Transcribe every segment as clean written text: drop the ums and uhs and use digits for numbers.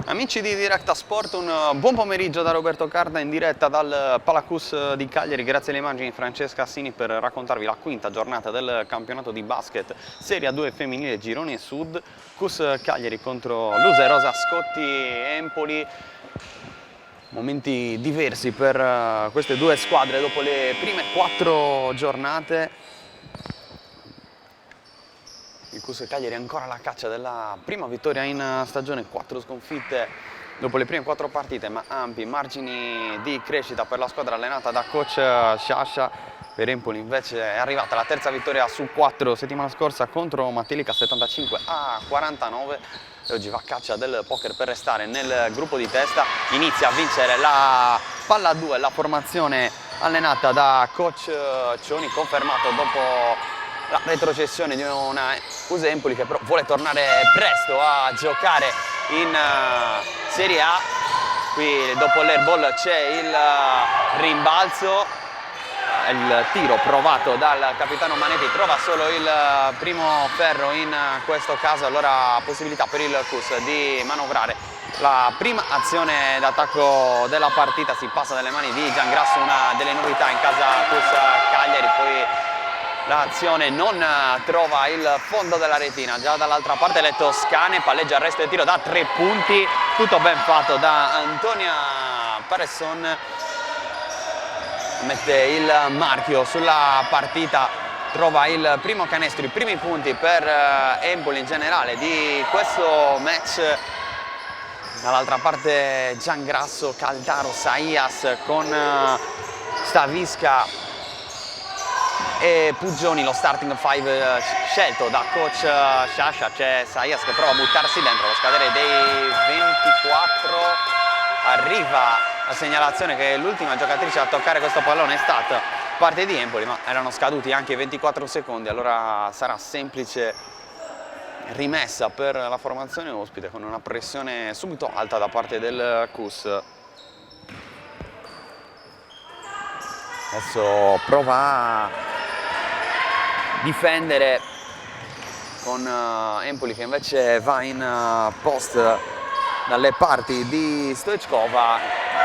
Amici di Directa Sport, un buon pomeriggio da Roberto Carda in diretta dal Palacus di Cagliari. Grazie alle immagini di Francesca Assini per raccontarvi la quinta giornata del campionato di basket Serie A2 femminile Girone Sud. CUS Cagliari contro Lusa e Rosa Scotti Empoli. Momenti diversi per queste due squadre dopo le prime 4 giornate. Il CUS Cagliari è ancora alla caccia della prima vittoria in stagione, 4 sconfitte dopo le prime 4 partite, ma ampi margini di crescita per la squadra allenata da coach Sciascia. Per Empoli invece è arrivata la terza vittoria su 4 settimana scorsa contro Matelica, 75-49, e oggi va a caccia del poker per restare nel gruppo di testa. Inizia a vincere la palla 2, la formazione allenata da coach Cioni, confermato dopo la retrocessione di una CUS Empoli che però vuole tornare presto a giocare in Serie A. Qui dopo l'airball c'è il rimbalzo, il tiro provato dal capitano Manetti, trova solo il primo ferro in questo caso, allora possibilità per il CUS di manovrare la prima azione d'attacco della partita. Si passa dalle mani di Giangrasso, una delle novità in casa CUS Cagliari, poi l'azione non trova il fondo della retina. Già dall'altra parte le toscane, palleggia il resto del tiro da 3 punti, tutto ben fatto da Antonia Paresson, mette il marchio sulla partita, trova il primo canestro, i primi punti per Empoli in generale di questo match. Dall'altra parte Giangrasso, Caldaro, Saias con Stavisca e Puggioni, lo starting 5 scelto da coach Sciascia. C'è Saias che prova a buttarsi dentro, allo scadere dei 24 arriva la segnalazione che l'ultima giocatrice a toccare questo pallone è stata parte di Empoli, ma erano scaduti anche 24 secondi, allora sarà semplice rimessa per la formazione ospite con una pressione subito alta da parte del CUS. Adesso prova a difendere con Empoli che invece va in post dalle parti di Stoichkova,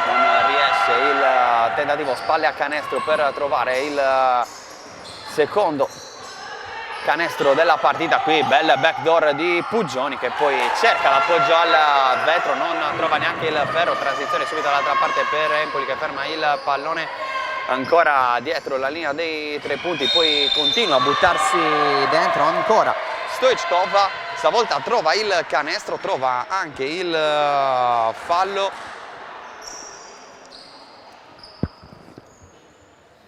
non riesce il tentativo, spalle a canestro per trovare il secondo canestro della partita. Qui bel backdoor di Puggioni che poi cerca l'appoggio al vetro, non trova neanche il ferro, transizione subito dall'altra parte per Empoli che ferma il pallone ancora dietro la linea dei 3 punti, poi continua a buttarsi dentro ancora Stoichkova, stavolta trova il canestro, trova anche il fallo,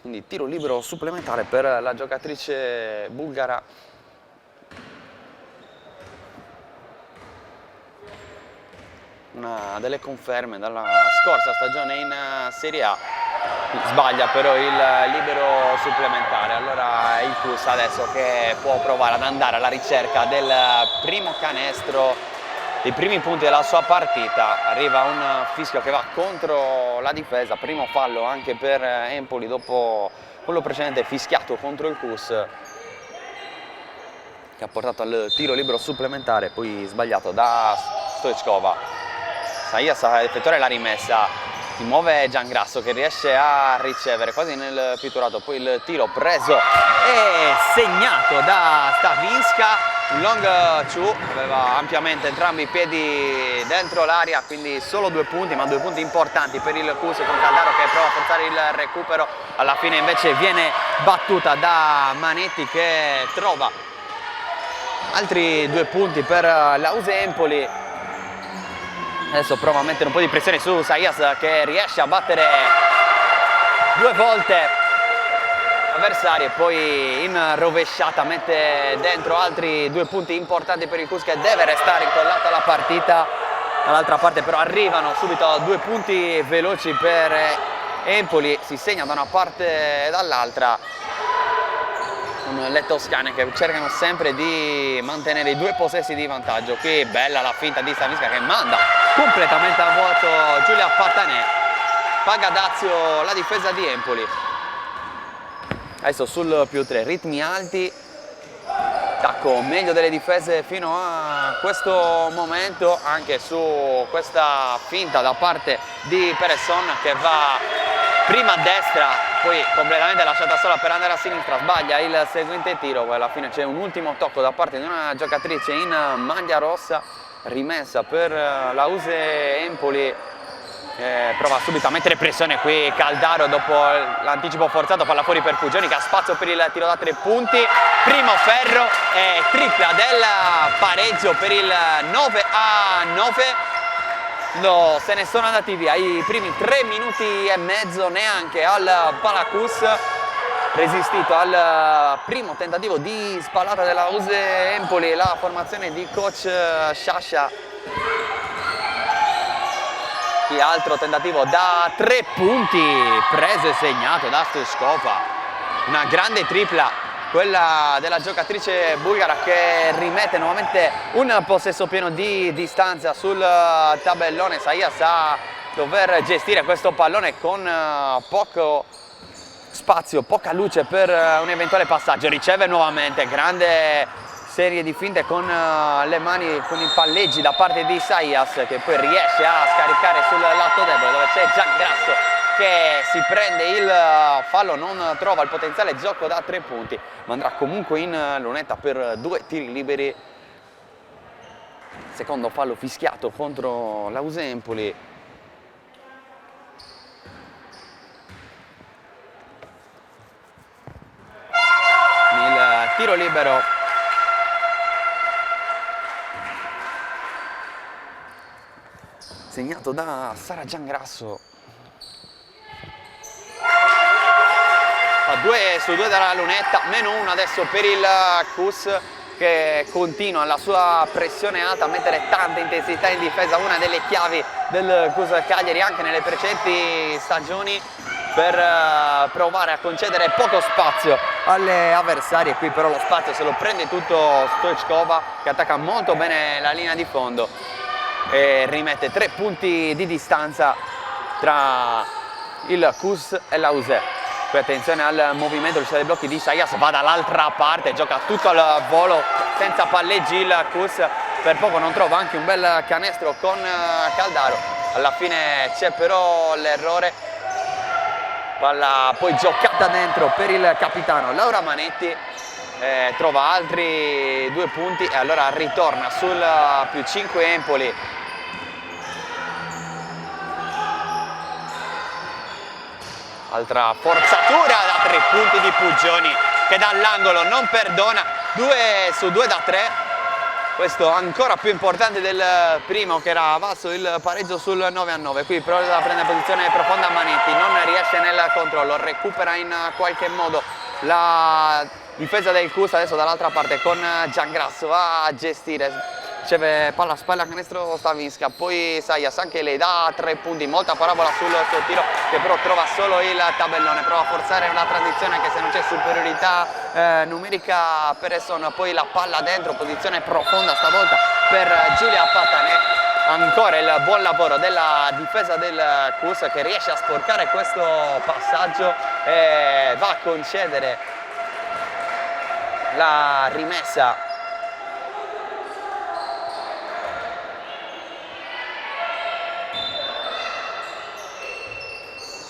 quindi tiro libero supplementare per la giocatrice bulgara. Una delle conferme dalla scorsa stagione in Serie A. Sbaglia però il libero supplementare, allora il CUS adesso che può provare ad andare alla ricerca del primo canestro, dei primi punti della sua partita. Arriva un fischio che va contro la difesa, primo fallo anche per Empoli dopo quello precedente fischiato contro il CUS che ha portato al tiro libero supplementare, poi sbagliato da Stoichkova. Saias a effettuare la rimessa, si muove Giangrasso che riesce a ricevere quasi nel pitturato, poi il tiro preso e segnato da Stavinska, un long two, aveva ampiamente entrambi i piedi dentro l'aria, quindi solo 2 punti, ma 2 punti importanti per il CUS con Caldaro che prova a forzare il recupero, alla fine invece viene battuta da Manetti che trova altri 2 punti per l'Aus Empoli. Adesso prova a mettere un po' di pressione su Saias che riesce a battere 2 volte l'avversario e poi in rovesciata mette dentro altri 2 punti importanti per il CUS che deve restare incollato alla partita. Dall'altra parte però arrivano subito 2 punti veloci per Empoli, si segna da una parte e dall'altra, con le toscane che cercano sempre di mantenere i 2 possessi di vantaggio. Qui bella la finta di Stavisca che manda completamente a vuoto Giulia Pattanè, paga dazio la difesa di Empoli. Adesso sul più 3, ritmi alti, attacco meglio delle difese fino a questo momento, anche su questa finta da parte di Peresson che va prima a destra, poi completamente lasciata sola per andare a sinistra, sbaglia il seguente tiro, poi alla fine c'è un ultimo tocco da parte di una giocatrice in maglia rossa, rimessa per la USE Empoli. Prova subito a mettere pressione qui Caldaro dopo l'anticipo forzato, palla fuori per Pugioni che ha spazio per il tiro da 3 punti, primo ferro e tripla del pareggio per il 9-9. Se ne sono andati via i primi 3 minuti e mezzo neanche al Palacus, resistito al primo tentativo di spallata della USE Empoli, la formazione di coach Sciascia. Qui altro tentativo da 3 punti, preso e segnato da Stoichkova. Una grande tripla, quella della giocatrice bulgara, che rimette nuovamente un possesso pieno di distanza sul tabellone. Saia sa dover gestire questo pallone con poco spazio, poca luce per un eventuale passaggio. Riceve nuovamente, grande serie di finte con le mani, con i palleggi da parte di Saias, che poi riesce a scaricare sul lato debole dove c'è Giangrasso che si prende il fallo, non trova il potenziale gioco da 3 punti, ma andrà comunque in lunetta per 2 tiri liberi. Secondo fallo fischiato contro la USE Empoli. Il tiro libero segnato da Sara Giangrasso. 2 su 2 dalla lunetta, -1 adesso per il CUS, che continua la sua pressione alta, a mettere tanta intensità in difesa, una delle chiavi del CUS Cagliari anche nelle precedenti stagioni, per provare a concedere poco spazio alle avversarie. Qui però lo spazio se lo prende tutto Stoichkova, che attacca molto bene la linea di fondo e rimette 3 punti di distanza tra il CUS e la USE. Qui attenzione al movimento, l'uscita dei blocchi di Saias, va dall'altra parte, gioca tutto al volo senza palleggi il CUS, per poco non trova anche un bel canestro con Caldaro. Alla fine c'è però l'errore, palla poi giocata dentro per il capitano Laura Manetti, trova altri 2 punti e allora ritorna sul +5 Empoli. Altra forzatura da 3 punti di Pugioni, che dall'angolo non perdona. 2 su 2 da 3, questo ancora più importante del primo, che era valso il pareggio sul 9-9. Qui prova a prendere posizione profonda Manetti, non riesce nel controllo, recupera in qualche modo la difesa del CUS. Adesso dall'altra parte con Giangrasso va a gestire, riceve palla a spalla, canestro Stavinska, poi Saias anche lei da 3 punti, molta parabola sul suo tiro, che però trova solo il tabellone, prova a forzare una transizione anche se non c'è superiorità numerica. Peresson, poi la palla dentro, posizione profonda stavolta per Giulia Patanè. Ancora il buon lavoro della difesa del CUS, che riesce a sporcare questo passaggio e va a concedere la rimessa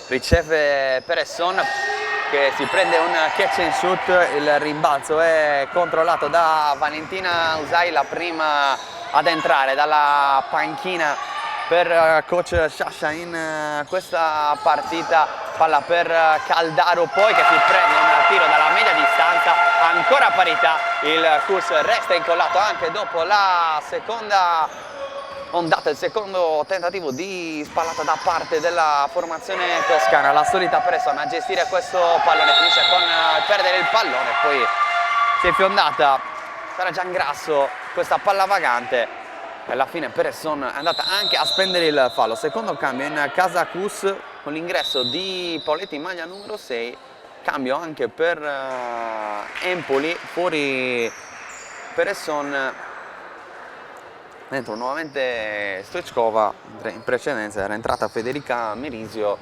riceve Peresson, che si prende un catch and shoot, il rimbalzo è controllato da Valentina Usai, la prima ad entrare dalla panchina per coach Sciascia in questa partita. Palla per Caldaro poi, che si prende un tiro dalla media distanza, ancora parità, il CUS resta incollato anche dopo la seconda ondata, il secondo tentativo di spallata da parte della formazione toscana. La solita Peresson a gestire questo pallone, finisce con perdere il pallone, poi si è fiondata Sara Giangrasso questa palla vagante e alla fine Peresson è andata anche a spendere il fallo. Secondo cambio in casa CUS con l'ingresso di Paoletti in maglia numero 6, cambio anche per Empoli, fuori Peresson, dentro nuovamente Stoichkova. In precedenza era entrata Federica Merisio.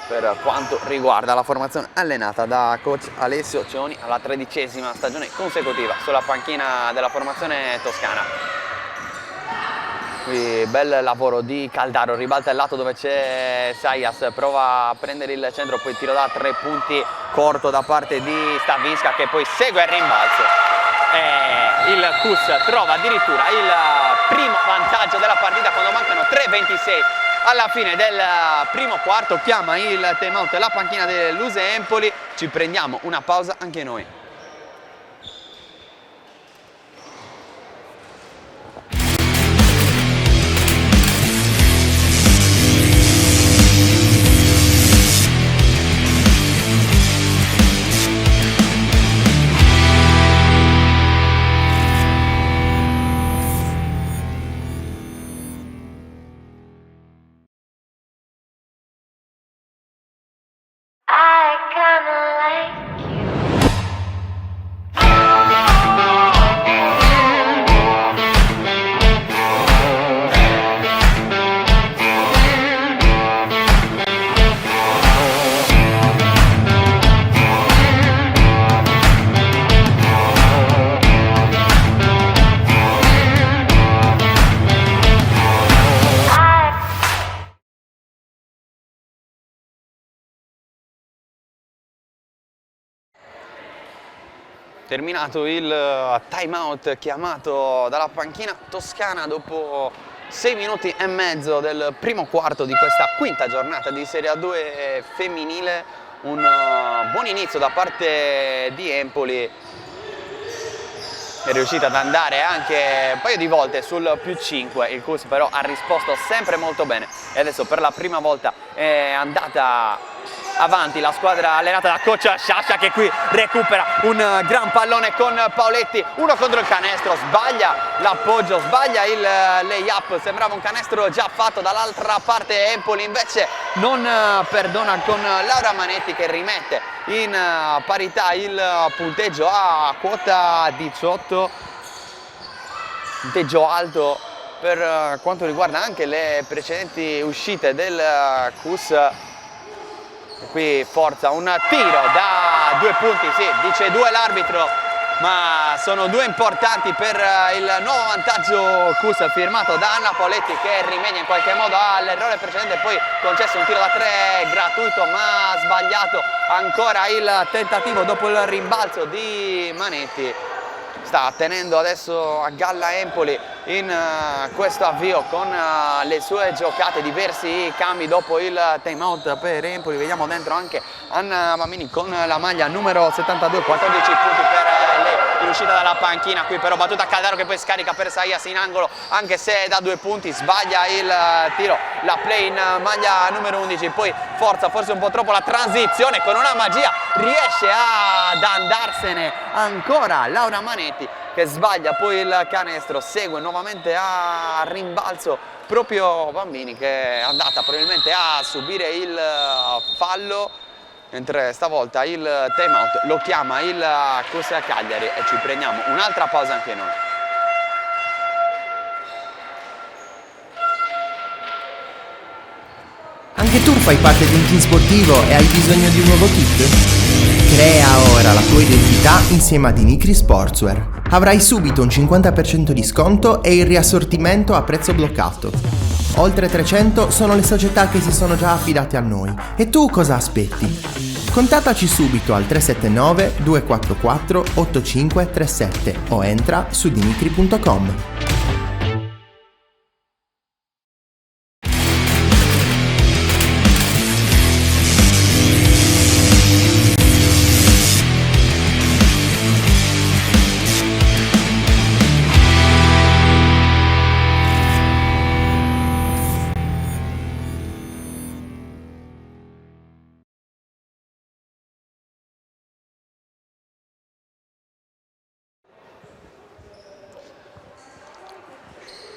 per quanto riguarda la formazione allenata da coach Alessio Cioni alla 13ª stagione consecutiva sulla panchina della formazione toscana. Qui bel lavoro di Caldaro, ribalta il lato dove c'è Sayas, prova a prendere il centro, poi tiro da 3 punti corto da parte di Stavinska che poi segue il rimbalzo. E il Cus trova addirittura il primo vantaggio della partita quando mancano 3:26 alla fine del primo quarto. Chiama il timeout la panchina dell'Use Empoli, ci prendiamo una pausa anche noi. Terminato il timeout chiamato dalla panchina toscana dopo 6 minuti e mezzo del primo quarto di questa quinta giornata di Serie A2 femminile, un buon inizio da parte di Empoli, è riuscita ad andare anche un paio di volte sul +5, il Cus però ha risposto sempre molto bene e adesso per la prima volta è andata avanti la squadra allenata da coach Sciascia che qui recupera un gran pallone con Paoletti, uno contro il canestro, sbaglia l'appoggio, sbaglia il lay-up, sembrava un canestro già fatto. Dall'altra parte Empoli invece non perdona con Laura Manetti che rimette in parità il punteggio a quota 18, punteggio alto per quanto riguarda anche le precedenti uscite del Cus. Qui forza un tiro da 2 punti, sì, dice 2 l'arbitro, ma sono 2 importanti per il nuovo vantaggio Cus firmato da Anna Paoletti che rimedia in qualche modo all'errore precedente, poi concesso un tiro da 3 gratuito ma sbagliato ancora il tentativo dopo il rimbalzo di Manetti. Sta tenendo adesso a galla Empoli in questo avvio con le sue giocate, diversi cambi dopo il timeout per Empoli. Vediamo dentro anche Anna Mamini con la maglia numero 72, 14 punti per lei in uscita dalla panchina. Qui però battuta a Caldaro che poi scarica per Sayas in angolo, anche se da 2 punti, sbaglia il tiro, la play in maglia numero 11, poi forza forse un po' troppo la transizione, con una magia riesce ad andarsene ancora Laura Manetti che sbaglia poi il canestro, segue nuovamente a rimbalzo proprio Bambini che è andata probabilmente a subire il fallo, mentre stavolta il timeout lo chiama il Cus Cagliari e ci prendiamo un'altra pausa anche noi. Anche tu fai parte di un team sportivo e hai bisogno di un nuovo kit? Crea ora la tua identità insieme a Dinicri Sportswear. Avrai subito un 50% di sconto e il riassortimento a prezzo bloccato. Oltre 300 sono le società che si sono già affidate a noi. E tu cosa aspetti? Contattaci subito al 379 244 8537 o entra su dinicri.com.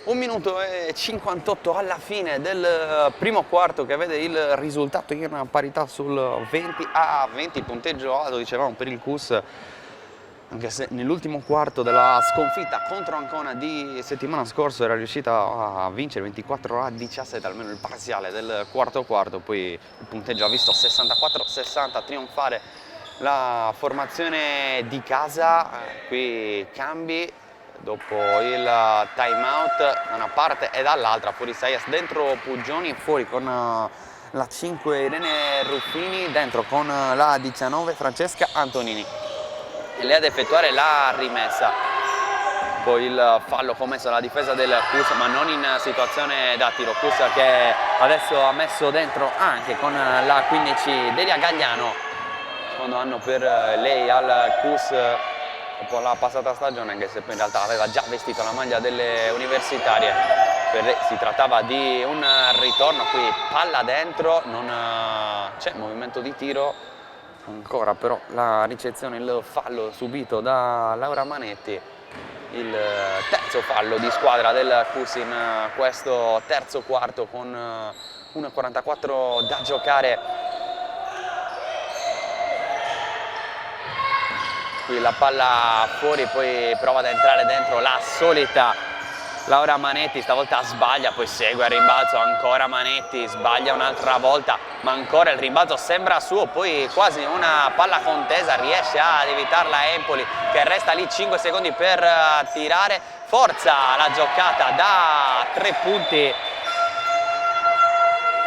Un minuto e 58 alla fine del primo quarto che vede il risultato in parità sul 20-20, punteggio alto dicevamo per il Cus. anche se nell'ultimo quarto della sconfitta contro Ancona di settimana scorsa era riuscita a vincere 24-17, almeno il parziale del quarto quarto, poi il punteggio ha visto 64-60 trionfare la formazione di casa. Qui cambi dopo il time out da una parte e dall'altra, fuori Saias, dentro Puggioni, fuori con la 5 Irene Ruffini, dentro con la 19 Francesca Antonini. E lei ad effettuare la rimessa, poi il fallo commesso alla difesa del Cus, ma non in situazione da tiro. Cus che adesso ha messo dentro anche con la 15 Delia Gagliano, secondo anno per lei al Cus dopo la passata stagione, anche se poi in realtà aveva già vestito la maglia delle universitarie. Per lei si trattava di un ritorno, qui palla dentro, non c'è movimento di tiro ancora, però la ricezione, il fallo subito da Laura Manetti, il terzo fallo di squadra del Cus in questo terzo quarto con 1:44 da giocare. Qui la palla fuori, poi prova ad entrare dentro la solita Laura Manetti, stavolta sbaglia, poi segue il rimbalzo, ancora Manetti, sbaglia un'altra volta, ma ancora il rimbalzo sembra suo, poi quasi una palla contesa, riesce ad evitarla Empoli che resta lì 5 secondi per tirare, forza la giocata da 3 punti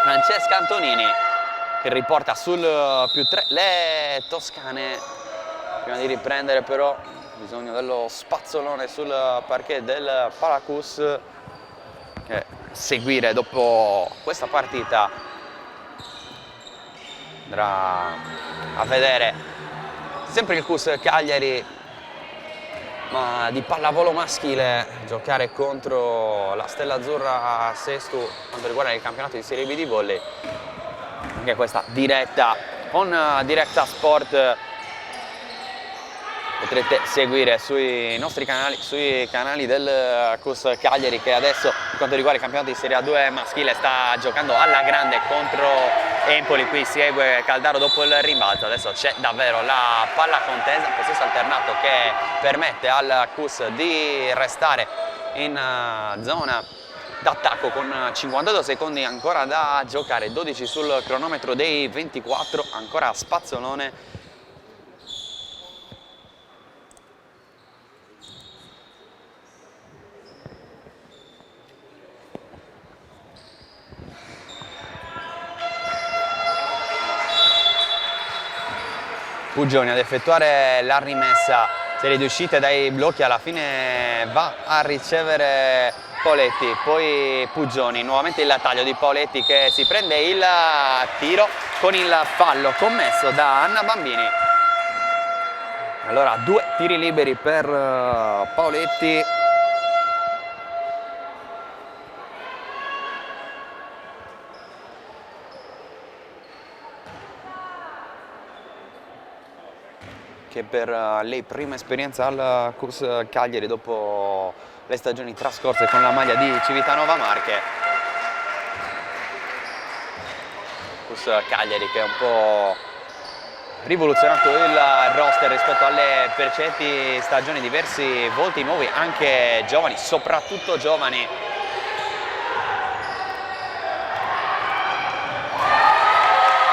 Francesca Antonini che riporta sul +3 le toscane. Prima di riprendere però bisogno dello spazzolone sul parquet del Palacus, che seguire dopo questa partita andrà a vedere sempre il Cus Cagliari, ma di pallavolo maschile, giocare contro la Stella Azzurra Sestu quanto riguarda il campionato di Serie B di volley. Anche questa diretta con Diretta Sport potrete seguire sui nostri canali, sui canali del Cus Cagliari, che adesso per quanto riguarda il campionato di Serie A2 maschile sta giocando alla grande contro Empoli. Qui segue Caldaro dopo il rimbalzo, adesso c'è davvero la palla contesa, possesso alternato che permette al Cus di restare in zona d'attacco con 52 secondi ancora da giocare, 12 sul cronometro dei 24, ancora spazzolone. Puggioni ad effettuare la rimessa, serie di uscite dai blocchi, alla fine va a ricevere Poletti, poi Puggioni, nuovamente il taglio di Poletti che si prende il tiro con il fallo commesso da Anna Bambini. Allora 2 tiri liberi per Poletti. Che per lei prima esperienza al Cus Cagliari dopo le stagioni trascorse con la maglia di Civitanova Marche. Cus Cagliari che è un po' rivoluzionato il roster rispetto alle precedenti stagioni, diversi volti nuovi, anche giovani, soprattutto giovani.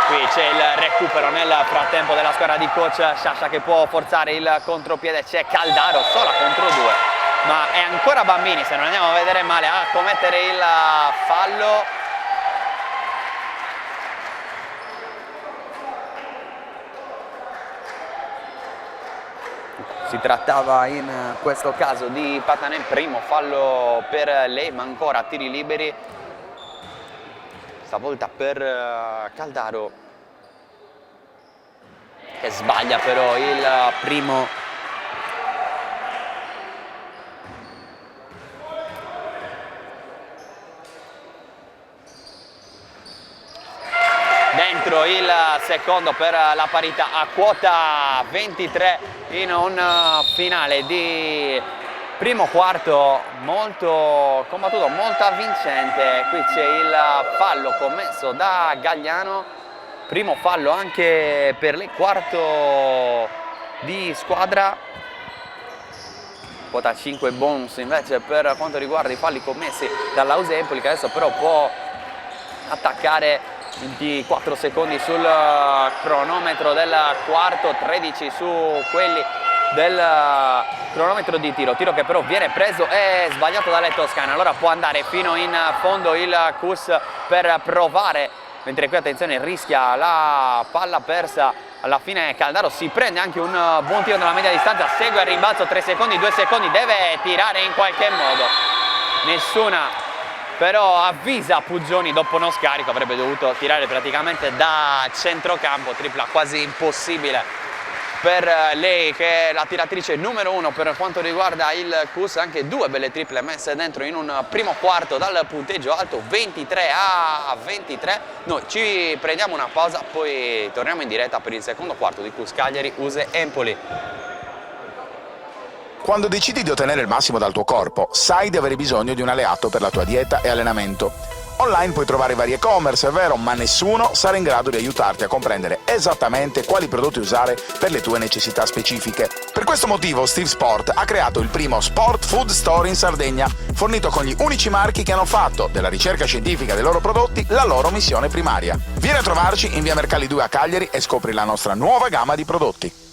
Qui c'è il recupero nel frattempo della squadra di coach Sciascia che può forzare il contropiede, c'è Caldaro sola contro 2, ma è ancora Bambini, se non andiamo a vedere male, a commettere il fallo. Si trattava in questo caso di Patanè, primo fallo per lei, ma ancora tiri liberi. Stavolta per Caldaro, che sbaglia però il primo. Dentro il secondo per la parità a quota 23 in un finale di primo quarto molto combattuto, molto avvincente. Qui c'è il fallo commesso da Gagliano, primo fallo anche per lei, quarto di squadra. quota 5 bonus invece per quanto riguarda i falli commessi dall'Ausa Empoli, che adesso però può attaccare. 24 secondi sul cronometro del quarto, 13 su quelli del cronometro di tiro che però viene preso e sbagliato dalle toscane. Allora può andare fino in fondo il Cus per provare, mentre qui attenzione rischia la palla persa. Alla fine Caldaro si prende anche un buon tiro dalla media distanza, segue il rimbalzo, 3 secondi, 2 secondi, deve tirare in qualche modo, nessuna però avvisa Pugioni dopo uno scarico, avrebbe dovuto tirare praticamente da centrocampo, tripla quasi impossibile per lei che è la tiratrice numero 1 per quanto riguarda il Cus, anche 2 belle triple messe dentro in un primo quarto dal punteggio alto 23-23. Noi ci prendiamo una pausa, poi torniamo in diretta per il secondo quarto di Cus Cagliari Use Empoli. Quando decidi di ottenere il massimo dal tuo corpo, sai di avere bisogno di un alleato per la tua dieta e allenamento. Online puoi trovare vari e-commerce, è vero, ma nessuno sarà in grado di aiutarti a comprendere esattamente quali prodotti usare per le tue necessità specifiche. Per questo motivo Steve Sport ha creato il primo Sport Food Store in Sardegna, fornito con gli unici marchi che hanno fatto della ricerca scientifica dei loro prodotti la loro missione primaria. Vieni a trovarci in via Mercalli 2 a Cagliari e scopri la nostra nuova gamma di prodotti.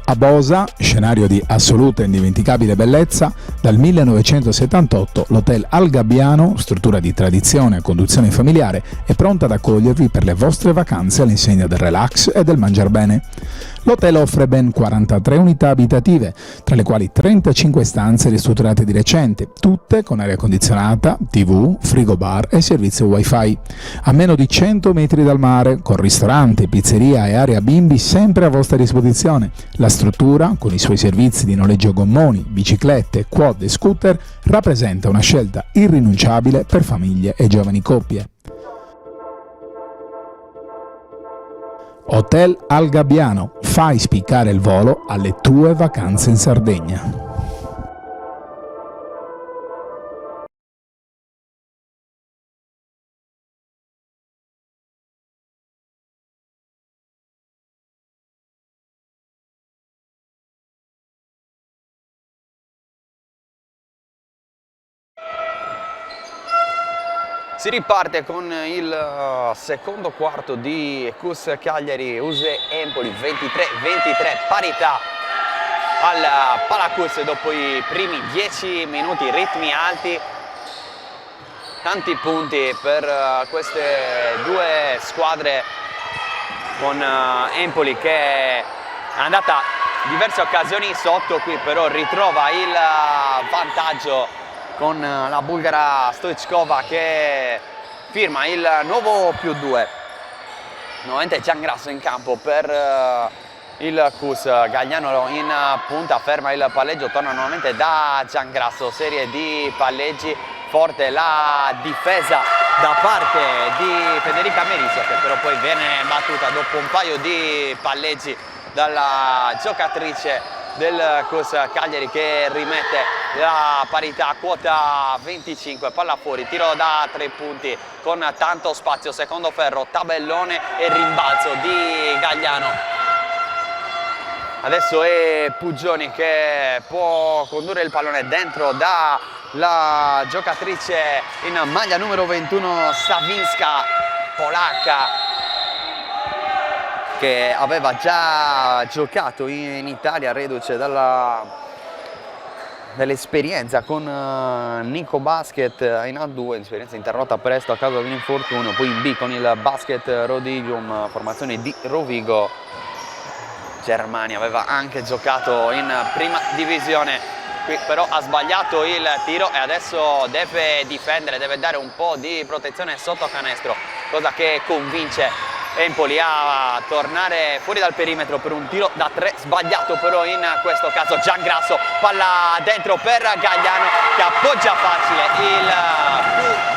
A Bosa, scenario di assoluta e indimenticabile bellezza, dal 1978 l'Hotel Al Gabbiano, struttura di tradizione e conduzione familiare, è pronta ad accogliervi per le vostre vacanze all'insegna del relax e del mangiar bene. L'hotel offre ben 43 unità abitative, tra le quali 35 stanze ristrutturate di recente, tutte con aria condizionata, TV, frigobar e servizio wifi. A meno di 100 metri dal mare, con ristorante, pizzeria e area bimbi sempre a vostra disposizione. La struttura, con i suoi servizi di noleggio gommoni, biciclette, quad e scooter, rappresenta una scelta irrinunciabile per famiglie e giovani coppie. Hotel Al Gabbiano, fai spiccare il volo alle tue vacanze in Sardegna. Si riparte con il secondo quarto di Cus Cagliari Use Empoli, 23-23, parità al Palacus dopo i primi 10 minuti, ritmi alti, tanti punti per queste due squadre, con Empoli che è andata diverse occasioni sotto, qui però ritrova il vantaggio con la bulgara Stoichkova che firma il nuovo +2. Nuovamente Giangrasso in campo per il Cus, Gagliano in punta, ferma il palleggio, torna nuovamente da Giangrasso, serie di palleggi, forte la difesa da parte di Federica Merisio, che però poi viene battuta dopo un paio di palleggi dalla giocatrice del Cus Cagliari, che rimette la parità, quota 25, palla fuori, tiro da 3 punti con tanto spazio, secondo ferro, tabellone e rimbalzo di Gagliano. Adesso è Pugioni che può condurre il pallone dentro dalla giocatrice in maglia numero 21 Savinska, polacca, che aveva già giocato in Italia reduce dall'esperienza con Nico Basket in A2, esperienza interrotta presto a causa di un infortunio, poi in B con il Basket Rodigium, formazione di Rovigo, Germania. Aveva anche giocato in prima divisione, qui però ha sbagliato il tiro e adesso deve difendere, deve dare un po' di protezione sotto canestro, cosa che convince Empoli a tornare fuori dal perimetro per un tiro da 3 sbagliato però in questo caso. Giangrasso, palla dentro per Gagliano che appoggia facile il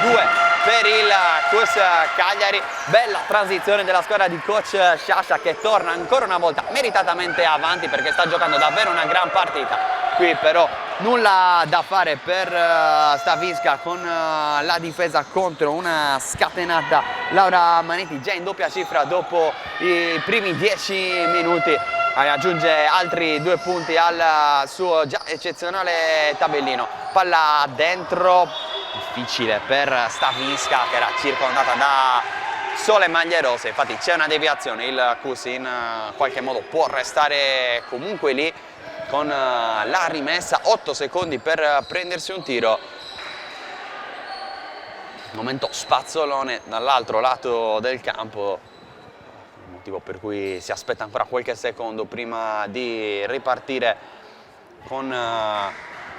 +2 per il Cus Cagliari. Bella transizione della squadra di coach Sciascia, che torna ancora una volta meritatamente avanti perché sta giocando davvero una gran partita. Qui però nulla da fare per Stavinska con la difesa contro una scatenata Laura Manetti già in doppia cifra dopo i primi 10 minuti. Aggiunge altri 2 punti al suo già eccezionale tabellino. Palla dentro, difficile per Stavinska che era circondata da sole maglie rosse, infatti c'è una deviazione, il Kuss in qualche modo può restare comunque lì con la rimessa, 8 secondi per prendersi un tiro. Momento spazzolone dall'altro lato del campo, motivo per cui si aspetta ancora qualche secondo prima di ripartire con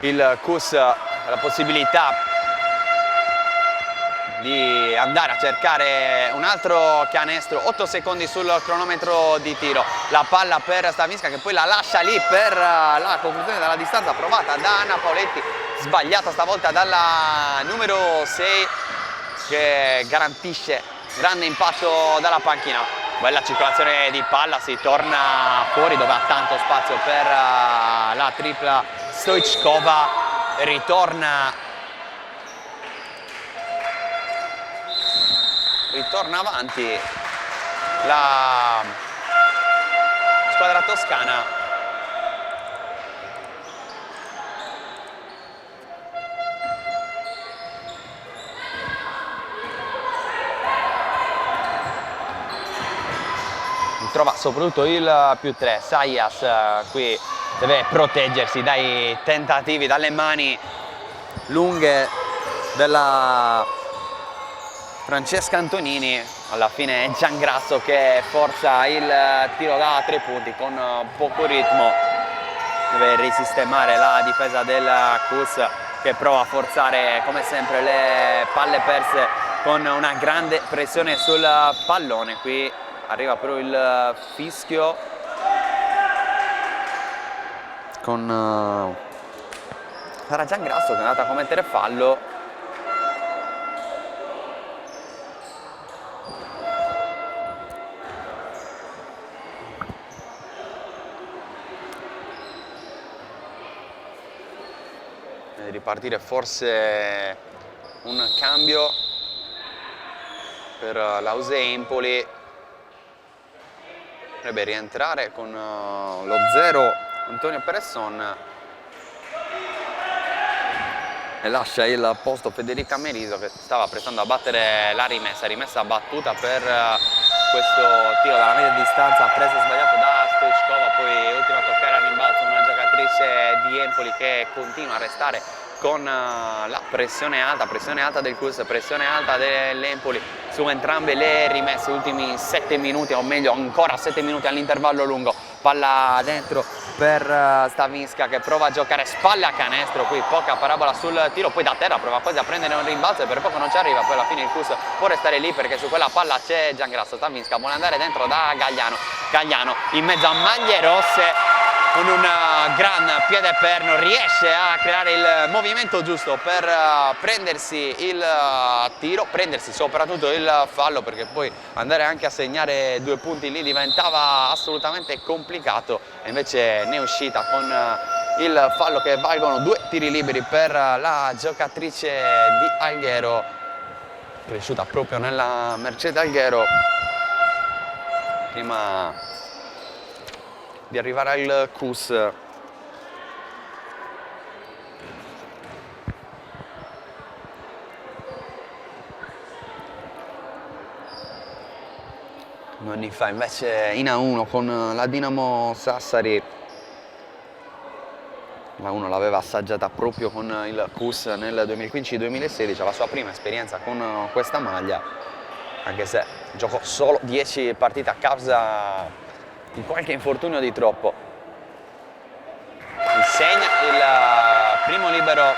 il Kuss, la possibilità di andare a cercare un altro canestro. 8 secondi sul cronometro di tiro, la palla per Stavinska che poi la lascia lì per la conclusione dalla distanza provata da Anna Paoletti, sbagliata stavolta dalla numero 6 che garantisce grande impatto dalla panchina. Bella circolazione di palla, si torna fuori dove ha tanto spazio per la tripla Stoichkova, ritorna avanti la squadra toscana. Trova soprattutto il +3, Sayas qui deve proteggersi dai tentativi, dalle mani lunghe della Francesca Antonini. Alla fine è Giangrasso che forza il tiro da 3 punti con poco ritmo, deve risistemare la difesa del Kuss che prova a forzare come sempre le palle perse con una grande pressione sul pallone. Qui arriva però il fischio con sarà Giangrasso che è andato a commettere fallo. Ripartire forse un cambio per l'Ause Empoli, dovrebbe rientrare con lo 0 Antonio Peresson e lascia il posto Federica Meriso che stava prestando a battere la rimessa battuta per questo tiro dalla media distanza preso sbagliato da Stoichkova, poi ultima a toccare a rimbalzo una giocatrice di Empoli che continua a restare con la pressione alta del Kuss, pressione alta dell'Empoli su entrambe le rimesse. Ultimi 7 minuti, o meglio ancora 7 minuti all'intervallo lungo. Palla dentro per Stavinska che prova a giocare spalle a canestro, qui poca parabola sul tiro, poi da terra prova quasi a prendere un rimbalzo e per poco non ci arriva, poi alla fine il Kuss può restare lì perché su quella palla c'è Giangrasso. Stavinska vuole andare dentro da Gagliano in mezzo a maglie rosse, con un gran piede perno riesce a creare il movimento giusto per prendersi il tiro, prendersi soprattutto il fallo, perché poi andare anche a segnare 2 punti lì diventava assolutamente complicato e invece ne è uscita con il fallo che valgono 2 tiri liberi per la giocatrice di Alghero, cresciuta proprio nella Mercedes Alghero prima di arrivare al Kuss. Anni fa invece in A1 con la Dinamo Sassari, la 1 l'aveva assaggiata proprio con il Kuss nel 2015-2016, la sua prima esperienza con questa maglia, anche se giocò solo 10 partite a causa di qualche infortunio di troppo. Segna il primo libero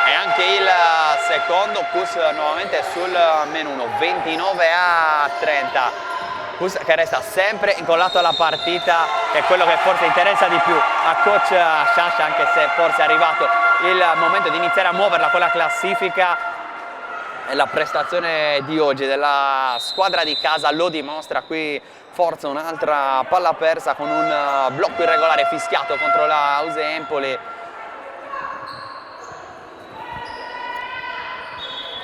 e anche il secondo. Kuss nuovamente sul -1, 29-30. Kuss che resta sempre incollato alla partita, che è quello che forse interessa di più a coach Sciascia, anche se forse è arrivato il momento di iniziare a muoverla con la classifica. E la prestazione di oggi della squadra di casa lo dimostra. Qui Forza, un'altra palla persa con un blocco irregolare fischiato contro la Use Empoli,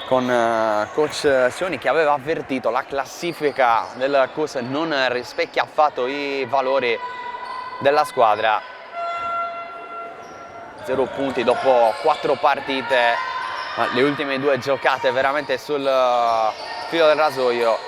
con coach Sioni che aveva avvertito la classifica del CUS non rispecchia affatto i valori della squadra. 0 punti dopo 4 partite, ma le ultime 2 giocate veramente sul filo del rasoio.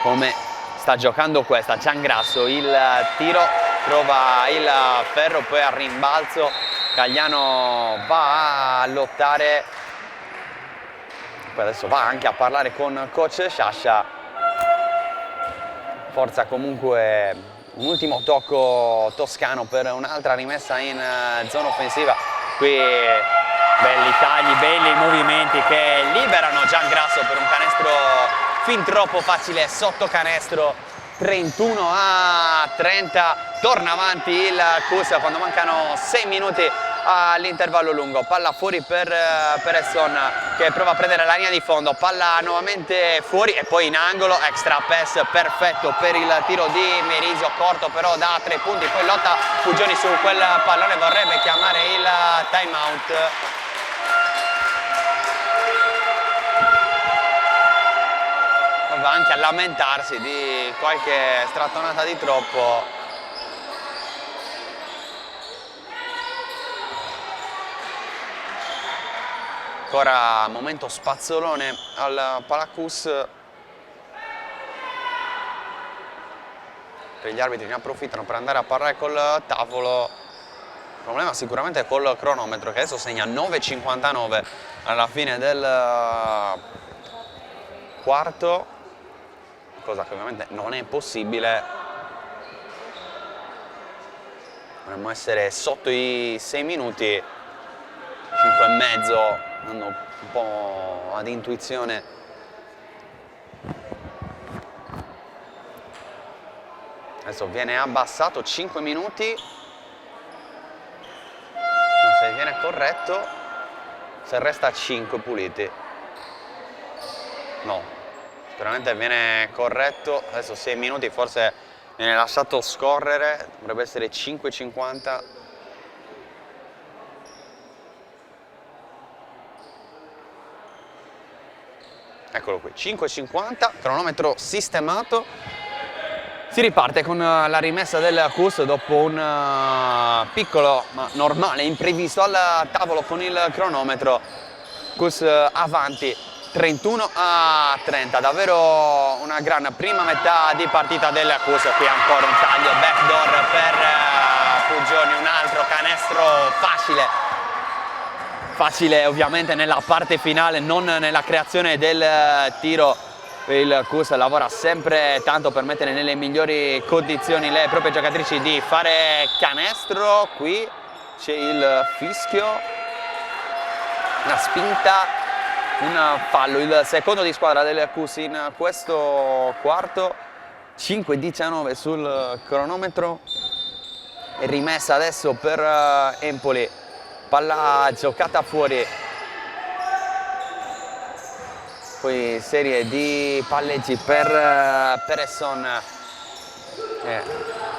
Come sta giocando questa, Giangrasso, il tiro trova il ferro, poi al rimbalzo Gagliano va a lottare, poi adesso va anche a parlare con coach Sciascia. Forza comunque, un ultimo tocco toscano per un'altra rimessa in zona offensiva. Qui belli tagli, belli movimenti che liberano Giangrasso per un canestro fin troppo facile sotto canestro. 31-30, torna avanti il CUS quando mancano 6 minuti all'intervallo lungo. Palla fuori per Peresson che prova a prendere la linea di fondo, palla nuovamente fuori e poi in angolo, extra pass perfetto per il tiro di Merisio, corto però da 3 punti, poi lotta Fugioni su quel pallone, vorrebbe chiamare il time out. Va anche a lamentarsi di qualche strattonata di troppo. Ancora momento spazzolone al Palacus. Gli arbitri ne approfittano per andare a parlare col tavolo. Il problema sicuramente è col cronometro che adesso segna 9:59 alla fine del quarto. Cosa che ovviamente non è possibile. Dovremmo essere sotto i 6 minuti, 5 e mezzo, andando un po' ad intuizione. Adesso viene abbassato, 5 minuti, se viene corretto, se resta 5 puliti. No. Sicuramente viene corretto, adesso 6 minuti, forse viene lasciato scorrere, dovrebbe essere 5:50. Eccolo qui, 5:50, cronometro sistemato. Si riparte con la rimessa del CUS dopo un piccolo ma normale imprevisto al tavolo con il cronometro. CUS avanti. 31-30, davvero una gran prima metà di partita del CUS. Qui ancora un taglio backdoor per Fugioni, un altro canestro facile ovviamente nella parte finale, non nella creazione del tiro. Il CUS lavora sempre tanto per mettere nelle migliori condizioni le proprie giocatrici di fare canestro. Qui c'è il fischio, una spinta, un fallo, il secondo di squadra del CUS in questo quarto. 5:19 sul cronometro e rimessa adesso per Empoli, palla giocata fuori, poi serie di palleggi per Peresson,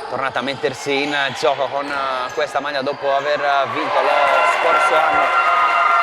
tornata a mettersi in gioco con questa maglia dopo aver vinto lo scorso anno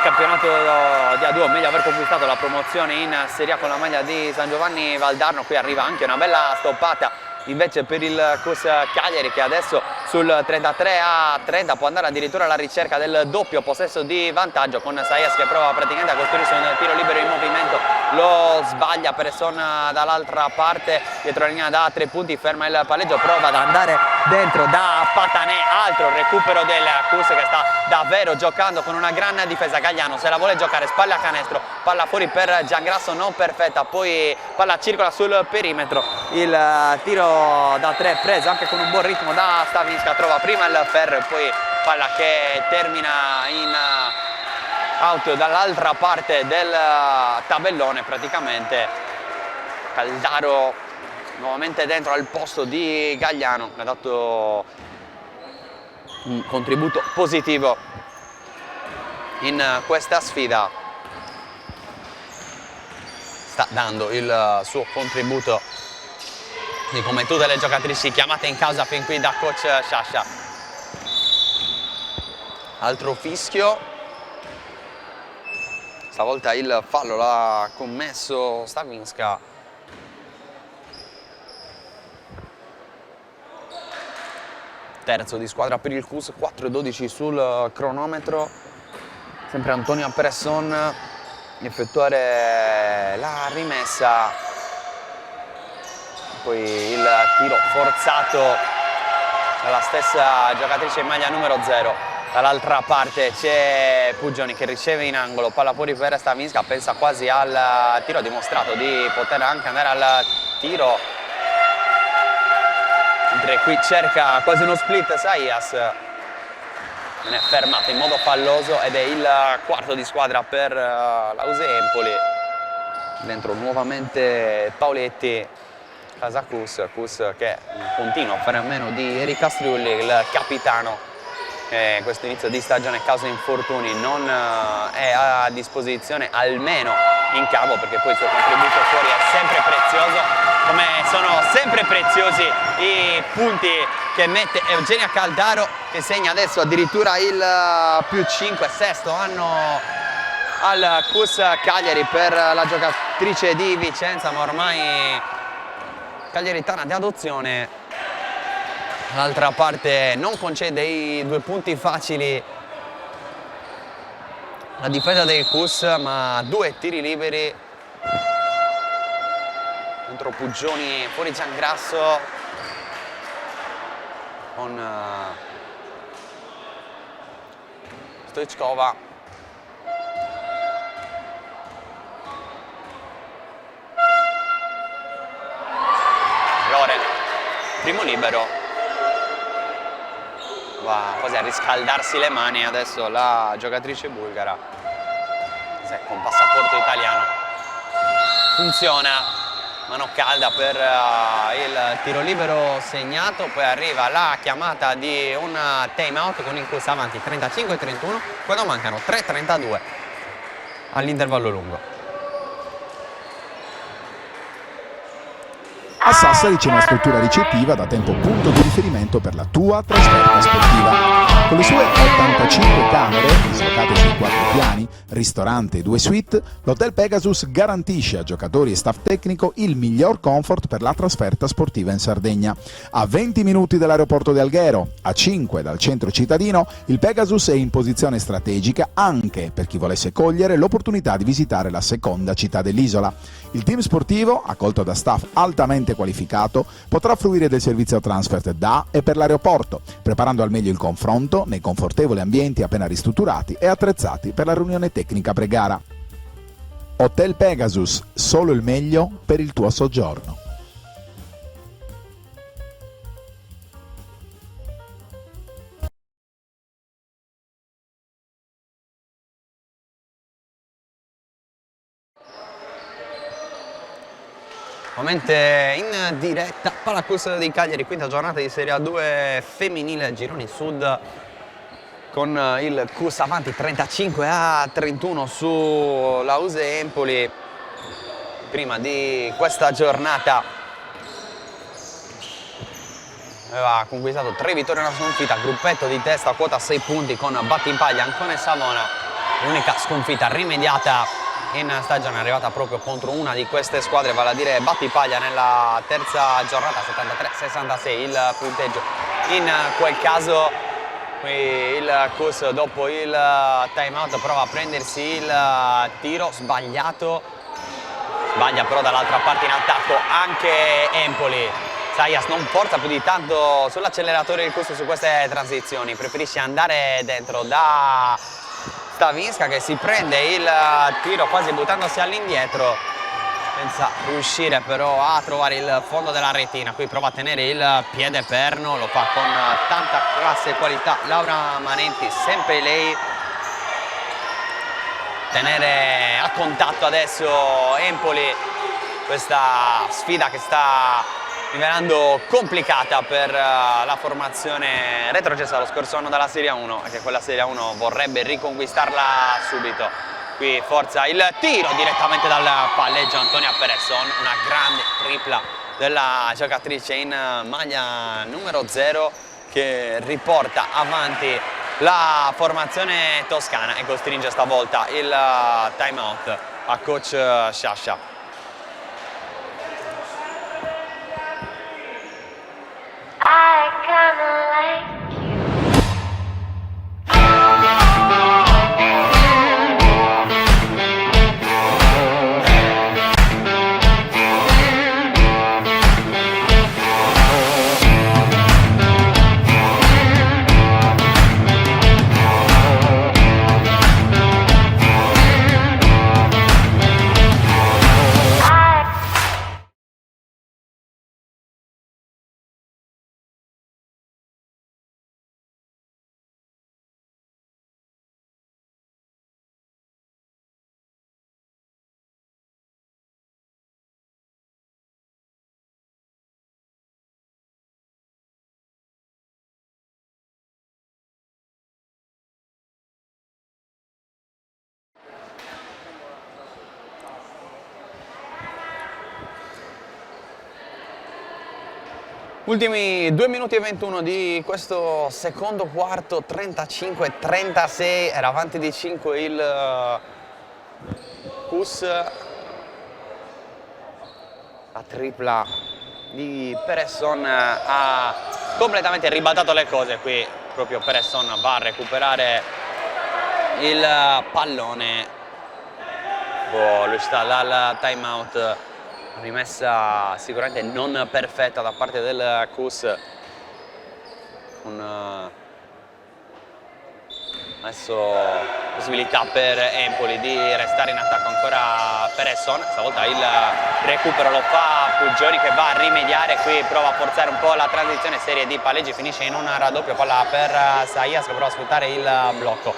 campionato di A2, o meglio aver conquistato la promozione in Serie A con la maglia di San Giovanni Valdarno. Qui arriva anche una bella stoppata invece per il CUS Cagliari, che adesso sul 33-30 può andare addirittura alla ricerca del doppio possesso di vantaggio, con Saias che prova praticamente a costruirsi un tiro libero in movimento, lo sbaglia. Peresson dall'altra parte dietro la linea da 3 punti, ferma il palleggio, prova ad andare dentro da Patanè, altro recupero del CUS che sta davvero giocando con una gran difesa. Gagliano se la vuole giocare, spalle a canestro, palla fuori per Giangrasso, non perfetta, poi palla circola sul perimetro, il tiro da 3 preso anche con un buon ritmo da Stavinska, trova prima il ferro e poi palla che termina in out dall'altra parte del tabellone praticamente. Caldaro nuovamente dentro al posto di Gagliano, che ha dato un contributo positivo in questa sfida sta dando il suo contributo, come tutte le giocatrici chiamate in causa fin qui da coach Sciascia. Altro fischio, stavolta il fallo l'ha commesso Stavinska. Terzo di squadra per il Cus, 4:12 sul cronometro. Sempre Antonio Presson effettuare la rimessa, poi il tiro forzato dalla stessa giocatrice in maglia numero 0. Dall'altra parte c'è Puggioni che riceve in angolo, palla fuori per Stavinska, pensa quasi al tiro, ha dimostrato di poter anche andare al tiro, mentre qui cerca quasi uno split Saias, viene fermato in modo falloso ed è il quarto di squadra per l'Ause Empoli. Dentro nuovamente Paoletti, casa Cus che continua a fare a meno di Erika Striulli, il capitano. Questo inizio di stagione a causa infortuni non è a disposizione, almeno in campo, perché poi il suo contributo fuori è sempre prezioso, come sono sempre preziosi i punti che mette Eugenia Caldaro, che segna adesso addirittura il +5, sesto anno al Cus Cagliari per la giocatrice di Vicenza, ma ormai cagliaritana di adozione. D'altra parte non concede i 2 punti facili la difesa del Cus, ma 2 tiri liberi. Dentro Puggioni, fuori Giangrasso con Stoichkova. Errore, primo libero. Va quasi a riscaldarsi le mani adesso la giocatrice bulgara, con passaporto italiano. Funziona, mano calda per il tiro libero segnato, poi arriva la chiamata di un time out con il Cus avanti 35-31 quando mancano 3:32 all'intervallo lungo. A Sassari c'è una struttura ricettiva da tempo punto di riferimento per la tua trasferta sportiva. Con le sue 85 camere, dislocate sui 4 piani, ristorante e 2 suite, l'Hotel Pegasus garantisce a giocatori e staff tecnico il miglior comfort per la trasferta sportiva in Sardegna. A 20 minuti dall'aeroporto di Alghero, a 5 dal centro cittadino, il Pegasus è in posizione strategica anche per chi volesse cogliere l'opportunità di visitare la seconda città dell'isola. Il team sportivo, accolto da staff altamente qualificato, potrà fruire del servizio transfer da e per l'aeroporto, preparando al meglio il confronto nei confortevoli ambienti appena ristrutturati e attrezzati per la riunione tecnica pre-gara. Hotel Pegasus, solo il meglio per il tuo soggiorno. Nuovamente in diretta Palacus di Cagliari, quinta giornata di Serie A2 femminile, gironi sud, con il Cus avanti 35-31 sull'Ause Empoli. Prima di questa giornata aveva conquistato 3 vittorie e una sconfitta, gruppetto di testa, quota 6 punti con Battimpaglia, Ancona e Savona. L'unica sconfitta rimediata in stagione è arrivata proprio contro una di queste squadre, vale a dire Battipaglia, nella terza giornata, 73-66 il punteggio. In quel caso il Cus, dopo il time out, prova a prendersi il tiro sbagliato, sbaglia però dall'altra parte in attacco anche Empoli. Saias non forza più di tanto sull'acceleratore il Cus su queste transizioni, preferisce andare dentro da Stavinska, che si prende il tiro quasi buttandosi all'indietro, senza riuscire però a trovare il fondo della retina. Qui prova a tenere il piede perno, lo fa con tanta classe e qualità Laura Manenti, sempre lei. Tenere a contatto adesso Empoli, questa sfida che sta rivelando complicata per la formazione retrocessa lo scorso anno dalla Serie 1, e che quella Serie 1 vorrebbe riconquistarla subito. Qui forza il tiro direttamente dal palleggio Antonia Peresson, una grande tripla della giocatrice in maglia numero 0 che riporta avanti la formazione toscana e costringe stavolta il time out a coach Sciascia. Ultimi 2 minuti e 21 di questo secondo quarto, 35-36, era avanti di 5 il Cus. La tripla di Peresson ha completamente ribaltato le cose, qui proprio Peresson va a recuperare il pallone, l'uscita dal time out. Rimessa sicuramente non perfetta da parte del Cus, adesso possibilità per Empoli di restare in attacco, ancora Peresson, stavolta il recupero lo fa Puggioni che va a rimediare, qui prova a forzare un po' la transizione, serie di palleggi, finisce in un raddoppio, palla per Saias che prova a sfruttare il blocco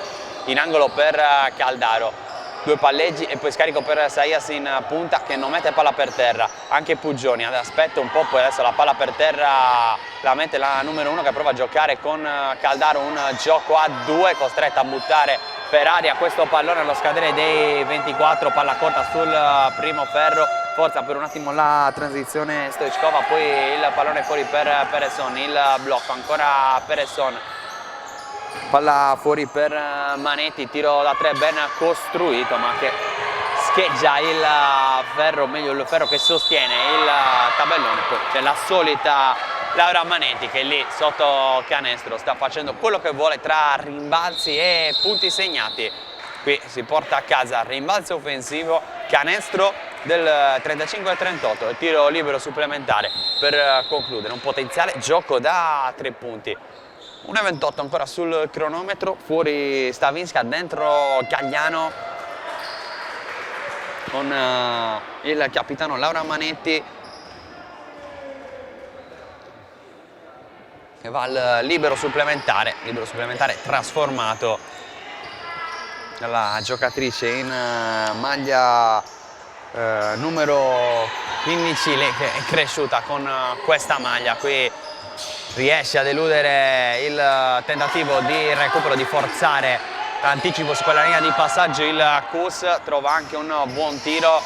in angolo per Caldaro. 2 palleggi e poi scarico per Saias in punta che non mette palla per terra, anche Puggioni aspetta un po', poi adesso la palla per terra la mette la numero 1 che prova a giocare con Caldaro, un gioco a 2, costretta a buttare per aria questo pallone allo scadere dei 24, palla corta sul primo ferro, forza per un attimo la transizione Stoichkova, poi il pallone fuori per Peresson, il blocco ancora Peresson. Palla fuori per Manetti, tiro da 3 ben costruito ma che scheggia il ferro, meglio il ferro che sostiene il tabellone. Poi c'è la solita Laura Manetti che lì sotto canestro sta facendo quello che vuole tra rimbalzi e punti segnati. Qui si porta a casa rimbalzo offensivo, canestro del 35-38 e tiro libero supplementare per concludere un potenziale gioco da 3 punti. 1,28 ancora sul cronometro, fuori Stavinska, dentro Gagliano con il capitano Laura Manetti che va al libero supplementare trasformato dalla giocatrice in maglia numero 15, lei che è cresciuta con questa maglia. Qui riesce ad eludere il tentativo di recupero, di forzare l'anticipo su quella linea di passaggio il Cus, trova anche un buon tiro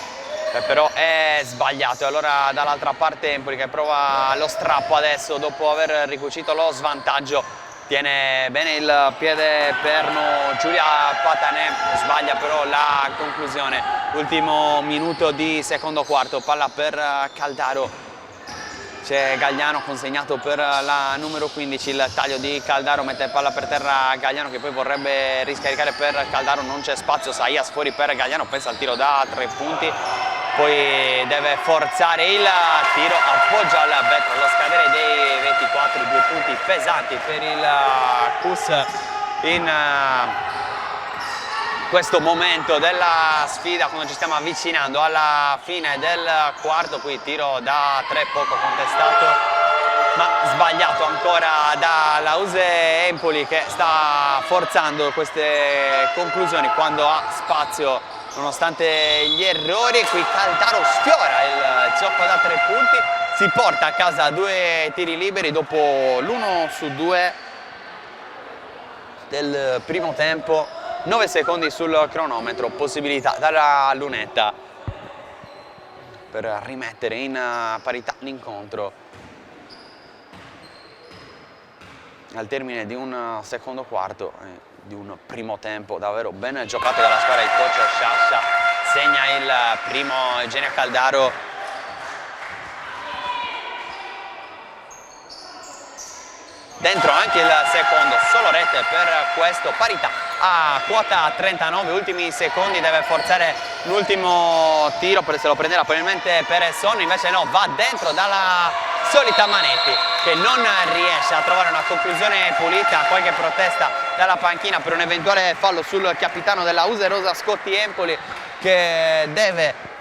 che però è sbagliato, e allora dall'altra parte Empoli che prova lo strappo adesso dopo aver ricucito lo svantaggio, tiene bene il piede perno Giulia Patanè, sbaglia però la conclusione. Ultimo minuto di secondo quarto, palla per Caldaro. C'è Gagliano consegnato per la numero 15, il taglio di Caldaro, mette palla per terra Gagliano che poi vorrebbe riscaricare per Caldaro, non c'è spazio, Saias fuori per Gagliano, pensa al tiro da 3 punti, poi deve forzare il tiro, appoggia al vetro allo scadere dei 24, 2 punti pesanti per il Cus in questo momento della sfida, quando ci stiamo avvicinando alla fine del quarto. Qui tiro da 3 poco contestato ma sbagliato ancora da Lause Empoli che sta forzando queste conclusioni quando ha spazio nonostante gli errori. Qui Caldaro sfiora il gioco da 3 punti, si porta a casa 2 tiri liberi dopo l'1-2 del primo tempo. 9 secondi sul cronometro, possibilità dalla lunetta per rimettere in parità l'incontro al termine di un secondo quarto, di un primo tempo davvero ben giocato dalla squadra di coach Sciascia. Segna il primo Eugenio Caldaro. Dentro anche il secondo, solo rete per questo, parità a quota 39, ultimi secondi, deve forzare l'ultimo tiro, se lo prenderà probabilmente Peresson, invece no, va dentro dalla solita Manetti che non riesce a trovare una conclusione pulita. Qualche protesta dalla panchina per un eventuale fallo sul capitano della Userosa Scotti Empoli, che deve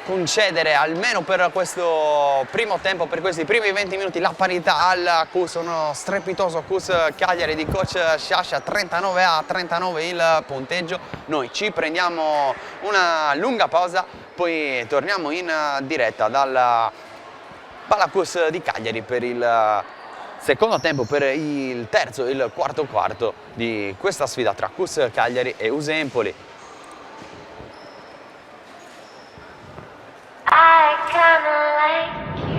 concedere almeno per questo primo tempo, per questi primi 20 minuti, la parità al CUS. Uno strepitoso CUS Cagliari di coach Sciascia, 39-39 il punteggio. Noi ci prendiamo una lunga pausa, poi torniamo in diretta dalla Pala CUS di Cagliari per il secondo tempo, per il terzo e il quarto quarto di questa sfida tra CUS Cagliari e Use Empoli. I kinda like you.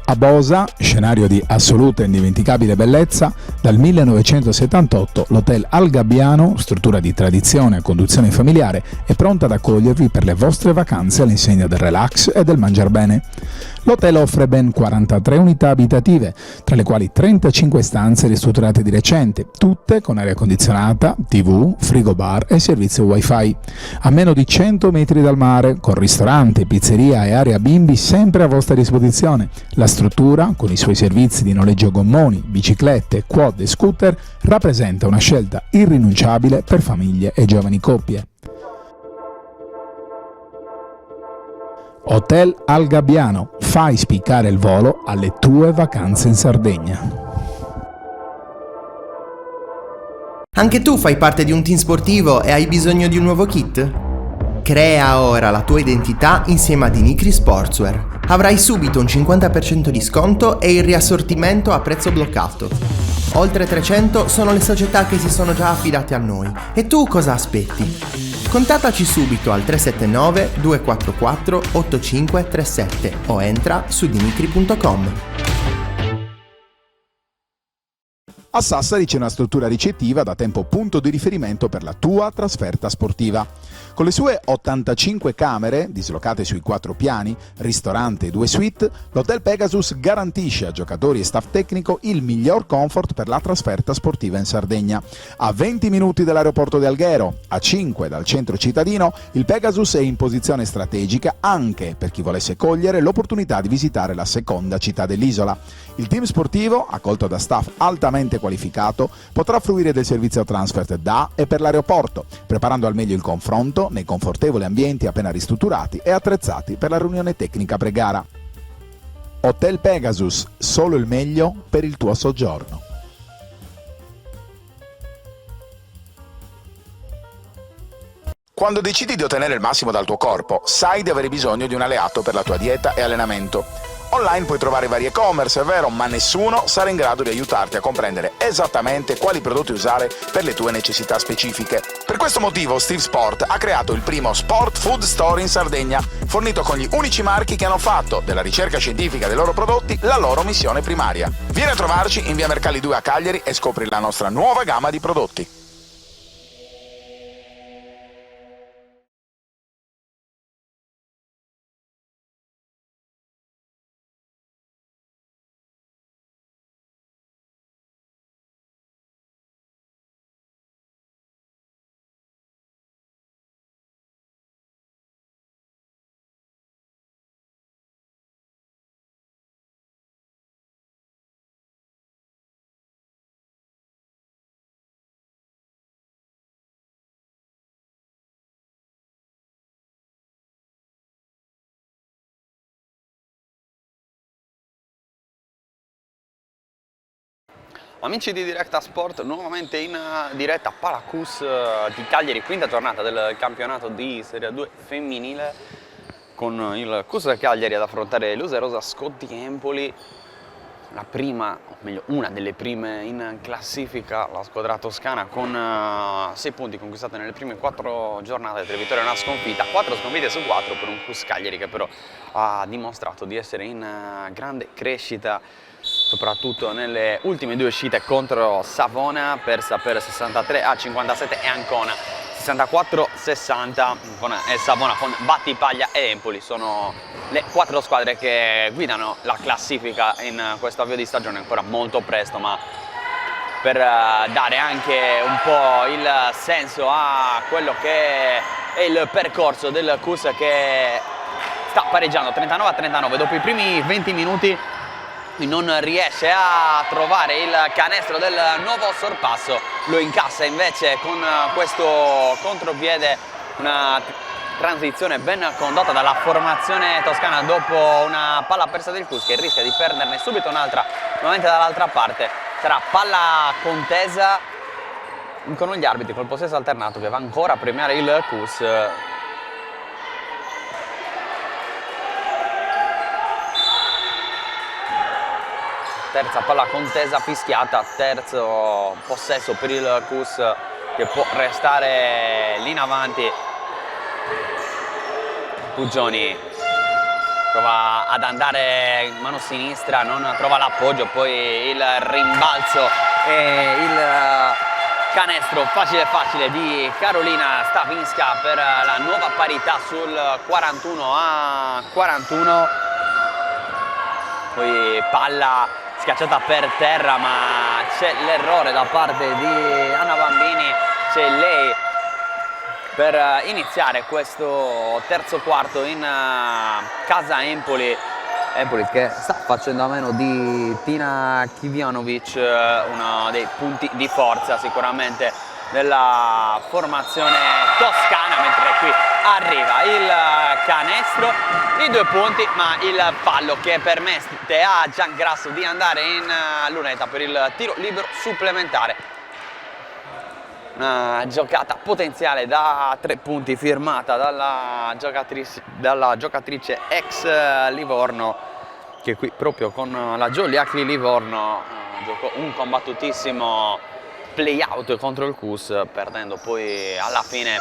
A Bosa, scenario di assoluta e indimenticabile bellezza, dal 1978 l'Hotel Al Gabbiano, struttura di tradizione e conduzione familiare, è pronta ad accogliervi per le vostre vacanze all'insegna del relax e del mangiar bene. L'hotel offre ben 43 unità abitative, tra le quali 35 stanze ristrutturate di recente, tutte con aria condizionata, TV, frigo bar e servizio wifi. A meno di 100 metri dal mare, con ristorante, pizzeria e area bimbi sempre a vostra disposizione. La struttura, con i suoi servizi di noleggio gommoni, biciclette, quad e scooter, rappresenta una scelta irrinunciabile per famiglie e giovani coppie. Hotel Al Gabbiano, fai spiccare il volo alle tue vacanze in Sardegna. Anche tu fai parte di un team sportivo e hai bisogno di un nuovo kit? Crea ora la tua identità insieme a Dinicri Sportswear. Avrai subito un 50% di sconto e il riassortimento a prezzo bloccato. Oltre 300 sono le società che si sono già affidate a noi. E tu cosa aspetti? Contattaci subito al 379 244 8537 o entra su dinicri.com. A Sassari c'è una struttura ricettiva da tempo punto di riferimento per la tua trasferta sportiva. Con le sue 85 camere, dislocate sui 4 piani, ristorante e 2 suite, l'Hotel Pegasus garantisce a giocatori e staff tecnico il miglior comfort per la trasferta sportiva in Sardegna. A 20 minuti dall'aeroporto di Alghero, a 5 dal centro cittadino, il Pegasus è in posizione strategica anche per chi volesse cogliere l'opportunità di visitare la seconda città dell'isola. Il team sportivo, accolto da staff altamente qualificato, potrà fruire del servizio transfer da e per l'aeroporto, preparando al meglio il confronto tutto nei confortevoli ambienti appena ristrutturati e attrezzati per la riunione tecnica pre-gara. Hotel Pegasus, solo il meglio per il tuo soggiorno. Quando decidi di ottenere il massimo dal tuo corpo, sai di avere bisogno di un alleato per la tua dieta e allenamento. Online puoi trovare vari e-commerce, è vero, ma nessuno sarà in grado di aiutarti a comprendere esattamente quali prodotti usare per le tue necessità specifiche. Per questo motivo Steve Sport ha creato il primo Sport Food Store in Sardegna, fornito con gli unici marchi che hanno fatto della ricerca scientifica dei loro prodotti la loro missione primaria. Vieni a trovarci in via Mercalli 2 a Cagliari e scopri la nostra nuova gamma di prodotti. Amici di Directa Sport, nuovamente in diretta Palacus di Cagliari, quinta giornata del campionato di Serie 2 femminile, con il CUS Cagliari ad affrontare l'Usa Rosa Scotti Empoli, la prima, o meglio una delle prime in classifica, la squadra toscana con 6 punti conquistati nelle prime 4 giornate, 3 vittorie e una sconfitta, 4 sconfitte su 4 per un CUS Cagliari che però ha dimostrato di essere in grande crescita, soprattutto nelle ultime 2 uscite contro Savona, persa per 63-57 e Ancona 64-60, e Savona con Battipaglia e Empoli sono le 4 squadre che guidano la classifica in questo avvio di stagione. Ancora molto presto, ma per dare anche un po' il senso a quello che è il percorso del CUS, che sta pareggiando 39-39 dopo i primi 20 minuti. Non riesce a trovare il canestro del nuovo sorpasso, lo incassa invece con questo contropiede, una transizione ben condotta dalla formazione toscana dopo una palla persa del CUS che rischia di perderne subito un'altra nuovamente dall'altra parte. Sarà palla contesa con gli arbitri col possesso alternato che va ancora a premiare il CUS. Terza palla contesa fischiata, terzo possesso per il CUS che può restare lì in avanti. Puggioni prova ad andare in mano sinistra, non trova l'appoggio, poi il rimbalzo e il canestro facile di Carolina Stavinska per la nuova parità sul 41-41. Poi palla schiacciata per terra, ma c'è l'errore da parte di Anna Bambini, c'è lei per iniziare questo terzo quarto in casa Empoli che sta facendo a meno di Tina Kivjanovic, uno dei punti di forza sicuramente della formazione toscana, mentre qui arriva il canestro, i 2 punti, ma il fallo che permette a Giangrasso di andare in lunetta per il tiro libero supplementare. Una giocata potenziale da 3 punti firmata dalla giocatrice ex Livorno, che qui proprio con la Giuliacli Livorno giocò un combattutissimo play-out contro il CUS, perdendo poi alla fine.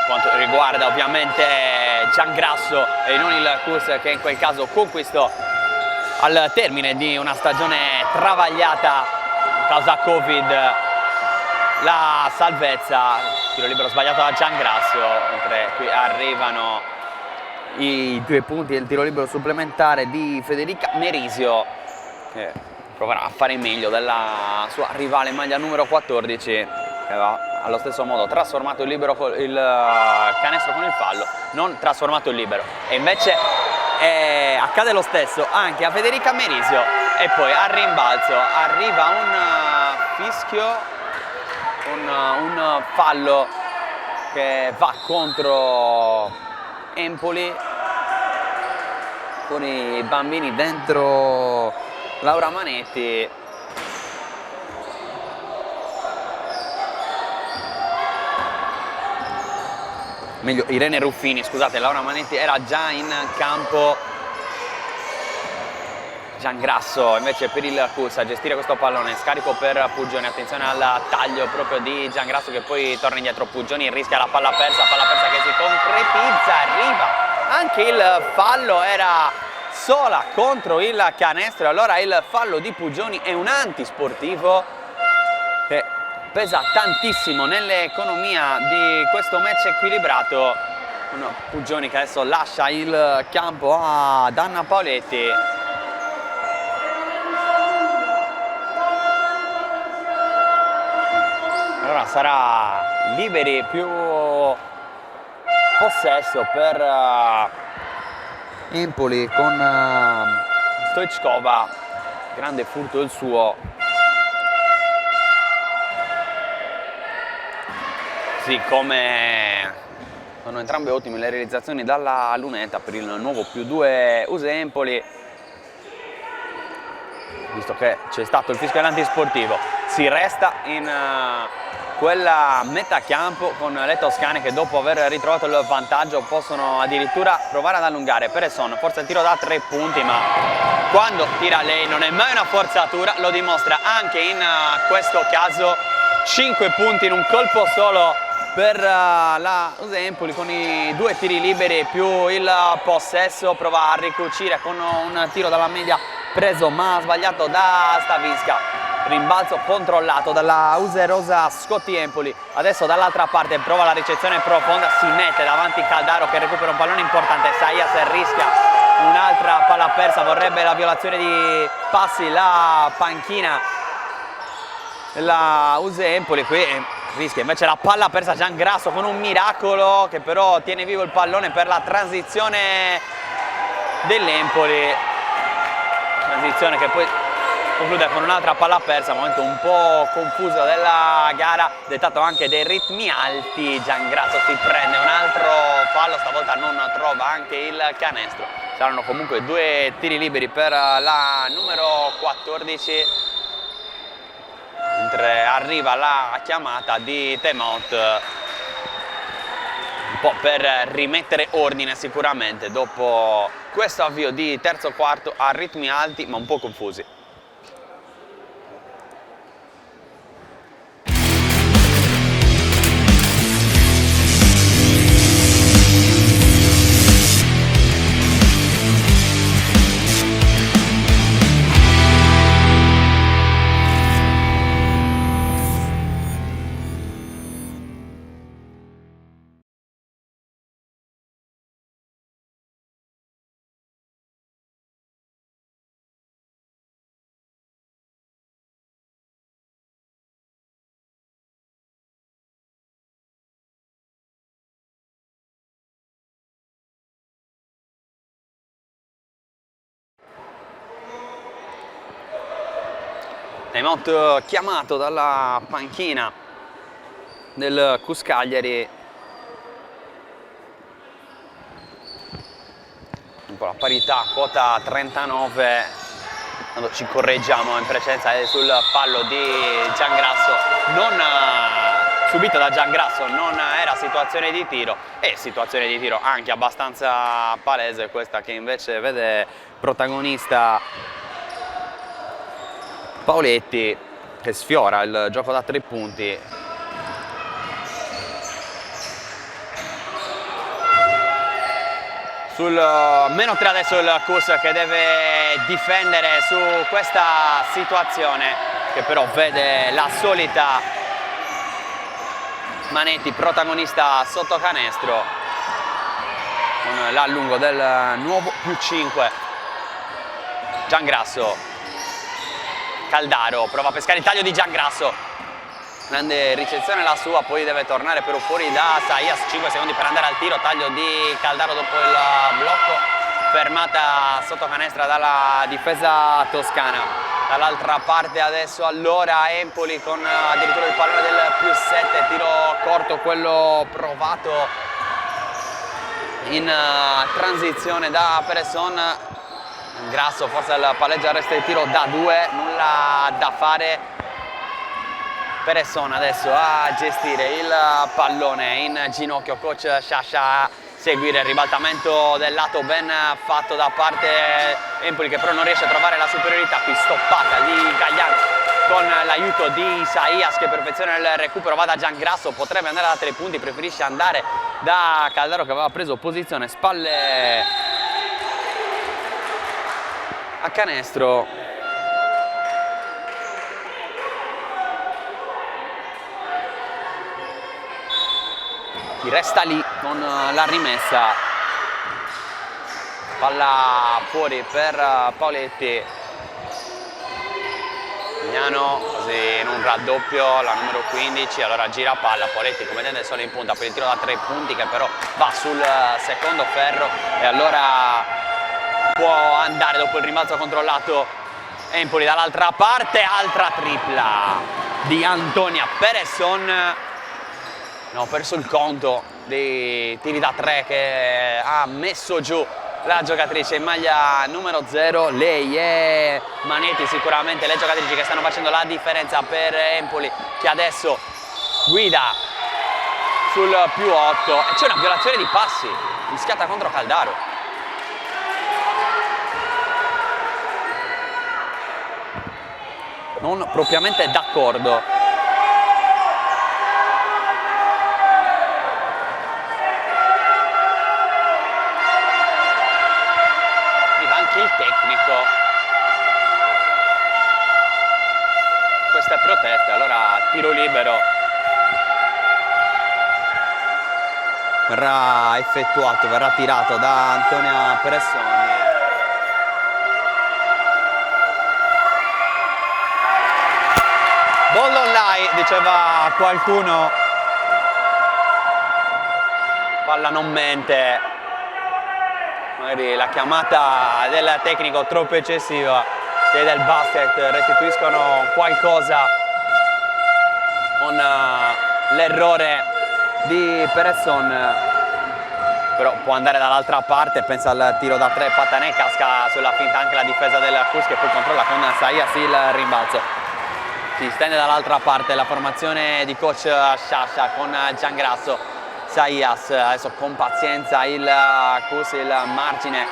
Quanto riguarda ovviamente Giangrasso e non il CUS, che in quel caso conquistò al termine di una stagione travagliata a causa Covid la salvezza. Tiro libero sbagliato da Giangrasso, mentre qui arrivano i 2 punti e il tiro libero supplementare di Federica Merisio, che proverà a fare meglio della sua rivale maglia numero 14, che va allo stesso modo trasformato il canestro con il fallo, non trasformato il libero, e invece accade lo stesso anche a Federica Merisio. E poi al rimbalzo arriva un fischio con un fallo che va contro Empoli, con i bambini dentro Laura Manetti. Meglio, Irene Ruffini, scusate, Laura Manetti era già in campo. Giangrasso invece per il Cus a gestire questo pallone, scarico per Puggioni, attenzione al taglio proprio di Giangrasso che poi torna indietro. Puggioni rischia la palla persa che si concretizza, arriva anche il fallo, era sola contro il canestro. Allora il fallo di Puggioni è un antisportivo che pesa tantissimo nell'economia di questo match equilibrato. Puggioni che adesso lascia il campo ad Anna Paoletti. Allora sarà liberi più possesso per Empoli con Stoichkova, grande furto il suo. Sì, come sono entrambe ottime le realizzazioni dalla lunetta per il nuovo +2 USA Empoli, visto che c'è stato il fischio dell'antisportivo. Si resta in quella metà campo con le toscane che dopo aver ritrovato il vantaggio possono addirittura provare ad allungare. Peresson forse il tiro da 3 punti, ma quando tira lei non è mai una forzatura, lo dimostra anche in questo caso. 5 punti in un colpo solo per la USA Empoli con i 2 tiri liberi più il possesso. Prova a ricucire con un tiro dalla media preso ma sbagliato da Stavinska. Rimbalzo controllato dalla userosa Scotti Empoli. Adesso dall'altra parte prova la ricezione profonda, si mette davanti Caldaro che recupera un pallone importante. Saias rischia un'altra palla persa, vorrebbe la violazione di passi la panchina della USA Empoli. Qui rischia invece la palla persa Giangrasso con un miracolo che però tiene vivo il pallone per la transizione dell'Empoli. Transizione che poi conclude con un'altra palla persa, momento un po' confuso della gara, dettato anche dai ritmi alti. Giangrasso si prende un altro fallo, stavolta non trova anche il canestro. Saranno comunque 2 tiri liberi per la numero 14, mentre arriva la chiamata di timeout, un po' per rimettere ordine sicuramente dopo questo avvio di terzo quarto a ritmi alti ma un po' confusi. Timeout chiamato dalla panchina del Cus Cagliari. Un po' la parità, quota 39, quando ci correggiamo in precedenza sul fallo di Giangrasso, non subito da Giangrasso, non era situazione di tiro, e situazione di tiro anche abbastanza palese questa che invece vede protagonista Paoletti, che sfiora il gioco da 3 punti. Sul -3 adesso il Cus che deve difendere su questa situazione, che però vede la solita Manetti protagonista sotto canestro con l'allungo del nuovo +5. Giangrasso, Caldaro prova a pescare il taglio di Giangrasso, grande ricezione la sua, poi deve tornare però fuori da Saias. 5 secondi per andare al tiro, taglio di Caldaro dopo il blocco, fermata sotto canestra dalla difesa toscana. Dall'altra parte adesso allora Empoli con addirittura il pallone del +7, tiro corto, quello provato in transizione da Peresson. Grasso forza il palleggio, arresta il tiro da 2, nulla da fare. Peresson adesso a gestire il pallone in ginocchio, coach Sciascia a seguire il ribaltamento del lato ben fatto da parte Empoli, che però non riesce a trovare la superiorità, qui stoppata di Gagliano con l'aiuto di Isaias che perfeziona il recupero, va da Giangrasso, potrebbe andare da 3 punti, preferisce andare da Caldaro che aveva preso posizione spalle a canestro. Resta lì con la rimessa, palla fuori per Paoletti. Mignano così in un raddoppio, la numero 15, allora gira palla, Paoletti come tende solo in punta per il tiro da 3 punti che però va sul secondo ferro e allora può andare dopo il rimbalzo controllato Empoli. Dall'altra parte altra tripla di Antonia Peresson. Ho perso il conto dei tiri da 3 che ha messo giù la giocatrice in maglia numero 0. Lei è Manetti, sicuramente le giocatrici che stanno facendo la differenza per Empoli, che adesso guida sul +8 e c'è una violazione di passi rischiata contro Caldaro. Non propriamente d'accordo. Il tecnico, queste proteste, allora tiro libero verrà effettuato, verrà tirato da Antonia Peresson. Ball online, diceva qualcuno, palla non mente. Magari la chiamata del tecnico troppo eccessiva, che del basket restituiscono qualcosa con l'errore di Peresson, però può andare dall'altra parte, pensa al tiro da 3, Patanè, casca sulla finta anche la difesa del Cus che poi controlla con Isaias il rimbalzo. Si stende dall'altra parte la formazione di coach Sciascia con Giangrasso. Isaias adesso con pazienza, il Cus, il margine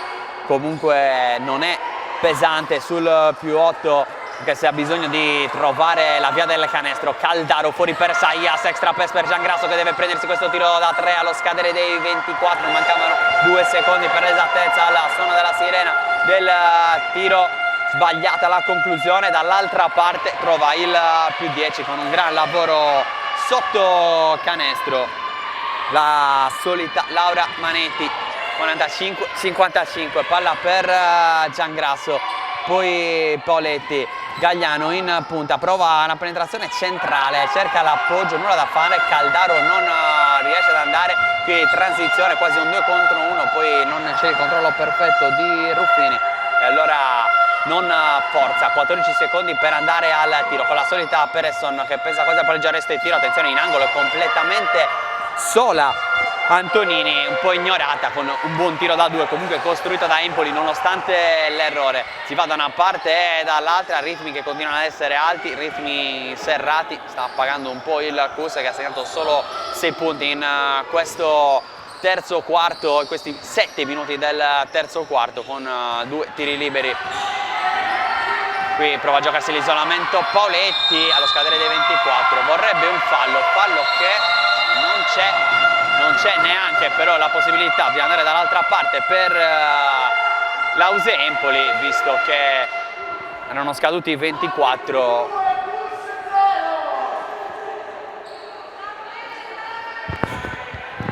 comunque non è pesante sul +8, che se ha bisogno di trovare la via del canestro. Caldaro fuori per Isaias, extra pass per Giangrasso che deve prendersi questo tiro da 3 allo scadere dei 24, mancavano 2 secondi per l'esattezza al suono della sirena del tiro. Sbagliata la conclusione, dall'altra parte trova il +10 con un gran lavoro sotto canestro. La solita Laura Manetti, 55, palla per Giangrasso, poi Paoletti, Gagliano in punta, prova una penetrazione centrale, cerca l'appoggio, nulla da fare, Caldaro non riesce ad andare, qui transizione quasi un 2 contro 1, poi non c'è il controllo perfetto di Ruffini e allora non forza, 14 secondi per andare al tiro, con la solita Peresson che pensa quasi a pareggiare il tiro, attenzione in angolo, è completamente sola Antonini, un po' ignorata, con un buon tiro da 2 comunque costruito da Empoli nonostante l'errore. Si va da una parte e dall'altra, ritmi che continuano ad essere alti, ritmi serrati, sta appagando un po' il Cus che ha segnato solo 6 punti in questo terzo quarto, in questi 7 minuti del terzo quarto con 2 tiri liberi. Qui prova a giocarsi l'isolamento Paoletti allo scadere dei 24, vorrebbe un fallo che non c'è neanche però la possibilità di andare dall'altra parte per l'Ause Empoli, visto che erano scaduti i 24.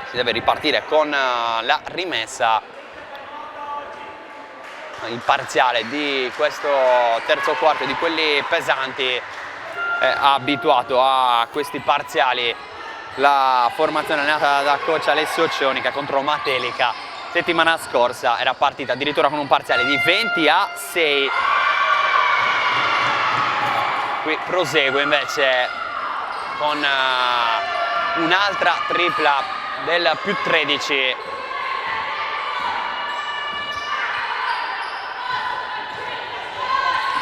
Si deve ripartire con la rimessa. Il parziale di questo terzo quarto, di quelli pesanti, è abituato a questi parziali la formazione allenata da coach Alessio Cionica contro Matelica. Settimana scorsa era partita addirittura con un parziale di 20-6. Qui prosegue invece con un'altra tripla del più 13.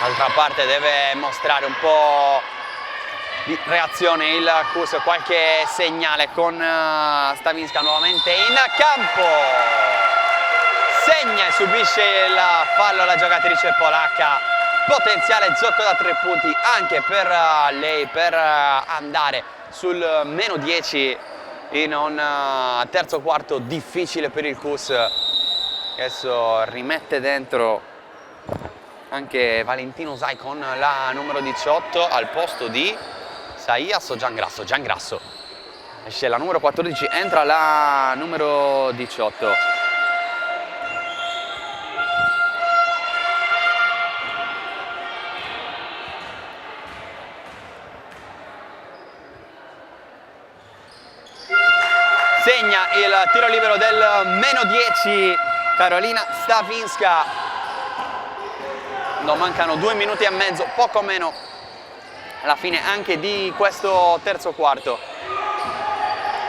D'altra parte deve mostrare un po' di reazione il Kus, qualche segnale con Stavinska nuovamente in campo. Segna e subisce il fallo la giocatrice polacca. Potenziale gioco da 3 punti anche per lei, per andare sul meno 10 in un terzo quarto difficile per il Kus. Adesso rimette dentro anche Valentino Usai con la numero 18 al posto di Saias o Giangrasso. Giangrasso esce la numero 14, entra la numero 18. Segna il tiro libero del meno 10 Karolina Stavinska. No, mancano 2 minuti e mezzo, poco meno alla fine anche di questo terzo quarto.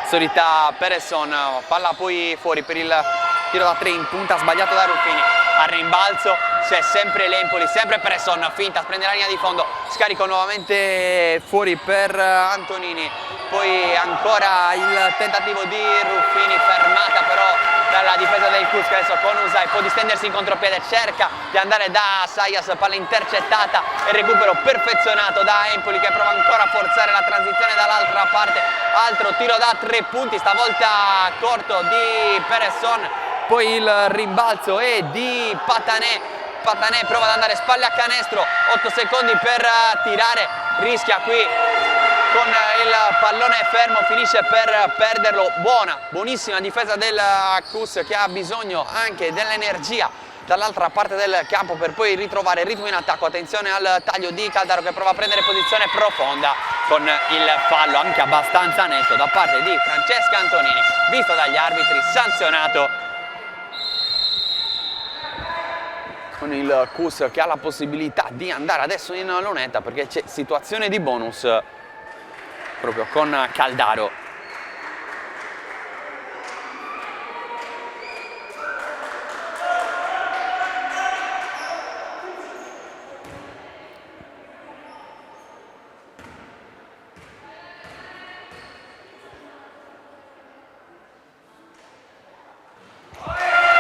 Solita Peresson, palla poi fuori per il tiro da 3 in punta, sbagliato da Ruffini. Al rimbalzo c'è sempre l'Empoli, sempre Peresson, finta, prende la linea di fondo, scarico nuovamente fuori per Antonini. Poi ancora il tentativo di Ruffini, fermata però dalla difesa del Kus, che adesso con Usai può distendersi in contropiede, cerca di andare da Saias, palla intercettata e recupero perfezionato da Empoli, che prova ancora a forzare la transizione dall'altra parte. Altro tiro da 3 punti, stavolta corto di Peresson, poi il rimbalzo è di Patané. Patané prova ad andare spalle a canestro, 8 secondi per tirare, rischia qui con il pallone fermo, finisce per perderlo. Buonissima difesa del Kus, che ha bisogno anche dell'energia dall'altra parte del campo per poi ritrovare il ritmo in attacco. Attenzione al taglio di Caldaro, che prova a prendere posizione profonda con il fallo anche abbastanza netto da parte di Francesca Antonini, visto dagli arbitri, sanzionato. Con il Kus che ha la possibilità di andare adesso in lunetta, perché c'è situazione di bonus proprio con Caldaro.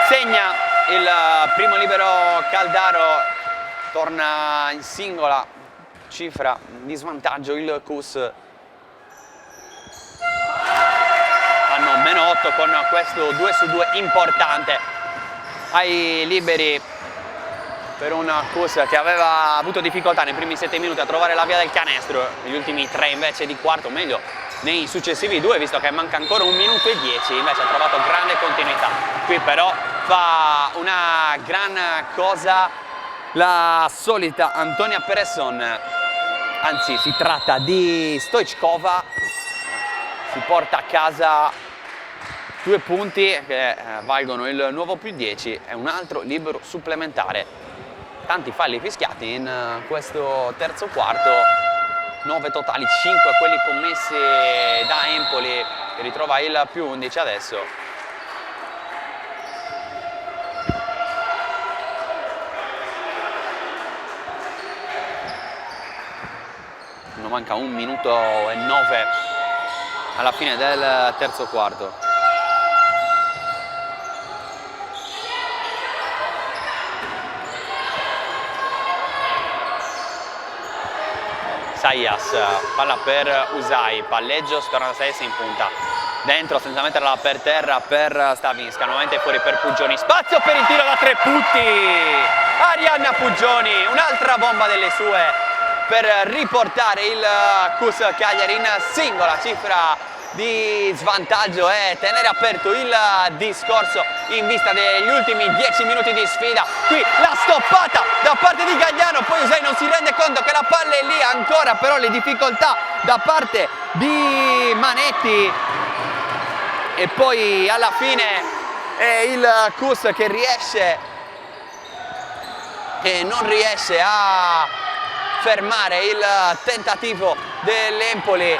Segna il primo libero Caldaro, torna in singola cifra di svantaggio il Kus. Hanno meno 8 con questo 2 su 2 importante ai liberi per un Kus che aveva avuto difficoltà nei primi 7 minuti a trovare la via del canestro, negli ultimi 3 invece di quarto, meglio nei successivi 2, visto che manca ancora 1 minuto e 10, invece ha trovato grande continuità. Qui però fa una gran cosa la solita Antonia Peresson, anzi si tratta di Stoichkova, si porta a casa 2 punti che valgono il nuovo più 10 e un altro libero supplementare. Tanti falli fischiati in questo terzo quarto, 9 totali, 5 quelli commessi da Empoli, che ritrova il più 11 adesso. Manca 1 minuto e 9 alla fine del terzo quarto. Saias, palla per Usai, palleggio, si torna da Saias in punta. Dentro senza metterla per terra per Stavinska, nuovamente fuori per Puggioni. Spazio per il tiro da 3 punti! Arianna Puggioni, un'altra bomba delle sue per riportare il Kus Cagliari in singola cifra di svantaggio e tenere aperto il discorso in vista degli ultimi 10 minuti di sfida. Qui la stoppata da parte di Gagliano, poi Usai non si rende conto che la palla è lì ancora, però le difficoltà da parte di Manetti, e poi alla fine è il Kus che riesce e non riesce a fermare il tentativo dell'Empoli,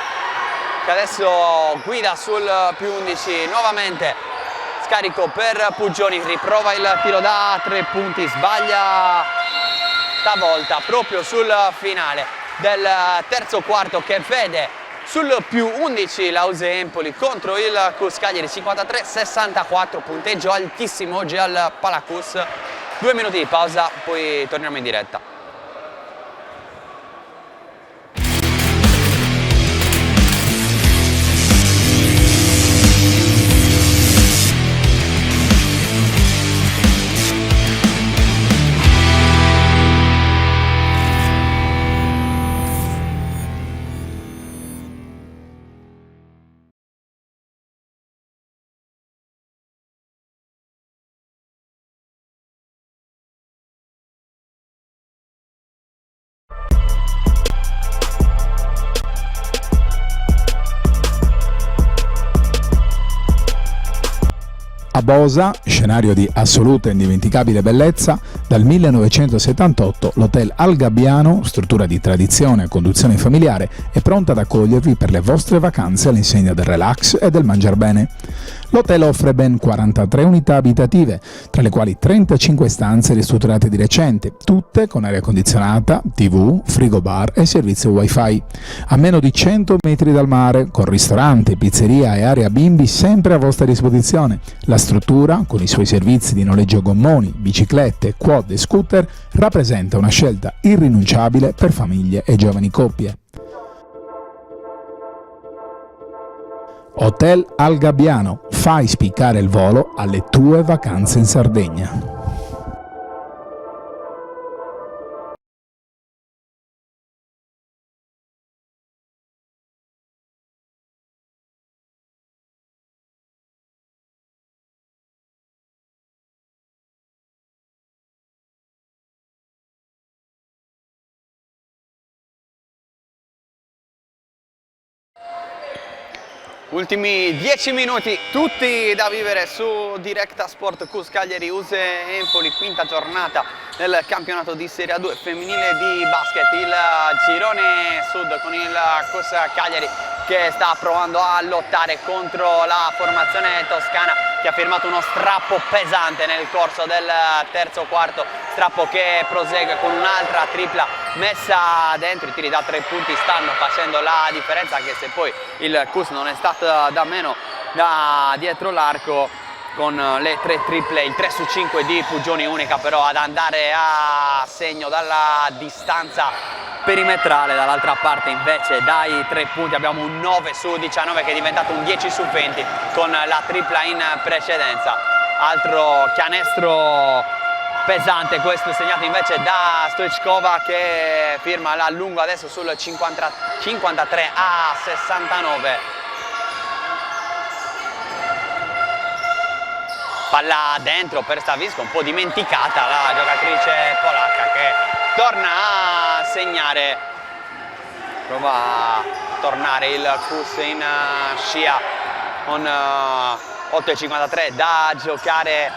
che adesso guida sul +11. Nuovamente scarico per Puggioni, riprova il tiro da 3 punti, sbaglia stavolta proprio sul finale del terzo quarto, che vede sul +11 la USE Empoli contro il CUS Cagliari. 53-64, punteggio altissimo oggi al Palacus. 2 minuti di pausa, poi torniamo in diretta. A Bosa, scenario di assoluta e indimenticabile bellezza, dal 1978 l'Hotel Al Gabbiano, struttura di tradizione e conduzione familiare, è pronta ad accogliervi per le vostre vacanze all'insegna del relax e del mangiar bene. L'hotel offre ben 43 unità abitative, tra le quali 35 stanze ristrutturate di recente, tutte con aria condizionata, TV, frigobar e servizio wifi. A meno di 100 metri dal mare, con ristorante, pizzeria e area bimbi sempre a vostra disposizione. La struttura, con i suoi servizi di noleggio gommoni, biciclette, quad e scooter, rappresenta una scelta irrinunciabile per famiglie e giovani coppie. Hotel Al Gabbiano, fai spiccare il volo alle tue vacanze in Sardegna. Ultimi 10 minuti, tutti da vivere su Directa Sport. CUS Cagliari USE Empoli, quinta giornata del campionato di Serie A2 femminile di basket. Il girone sud con il CUS Cagliari che sta provando a lottare contro la formazione toscana, che ha firmato uno strappo pesante nel corso del terzo quarto, strappo che prosegue con un'altra tripla messa dentro. I tiri da 3 punti stanno facendo la differenza, anche se poi il CUS non è stato da meno da dietro l'arco, con le 3 triple, il 3 su 5 di Puggioni, unica però ad andare a segno dalla distanza perimetrale. Dall'altra parte invece dai 3 punti abbiamo un 9 su 19 che è diventato un 10 su 20 con la tripla in precedenza. Altro canestro pesante questo, segnato invece da Stoichkova, che firma la lunga adesso sul 53-69. Palla dentro per Stavisco, un po' dimenticata la giocatrice polacca, che torna a segnare. Prova a tornare il CUS in scia con 8,53 da giocare.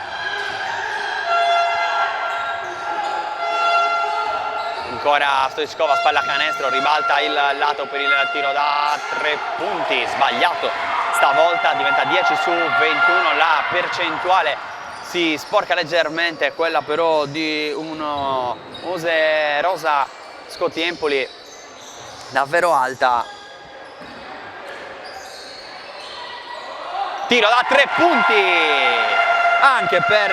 Ancora Stoichkova, spalla canestro, ribalta il lato per il tiro da 3 punti, sbagliato. Stavolta diventa 10 su 21, la percentuale si sporca leggermente, quella però di uno USE Rosa Scotti Empoli davvero alta. Tiro da 3 punti anche per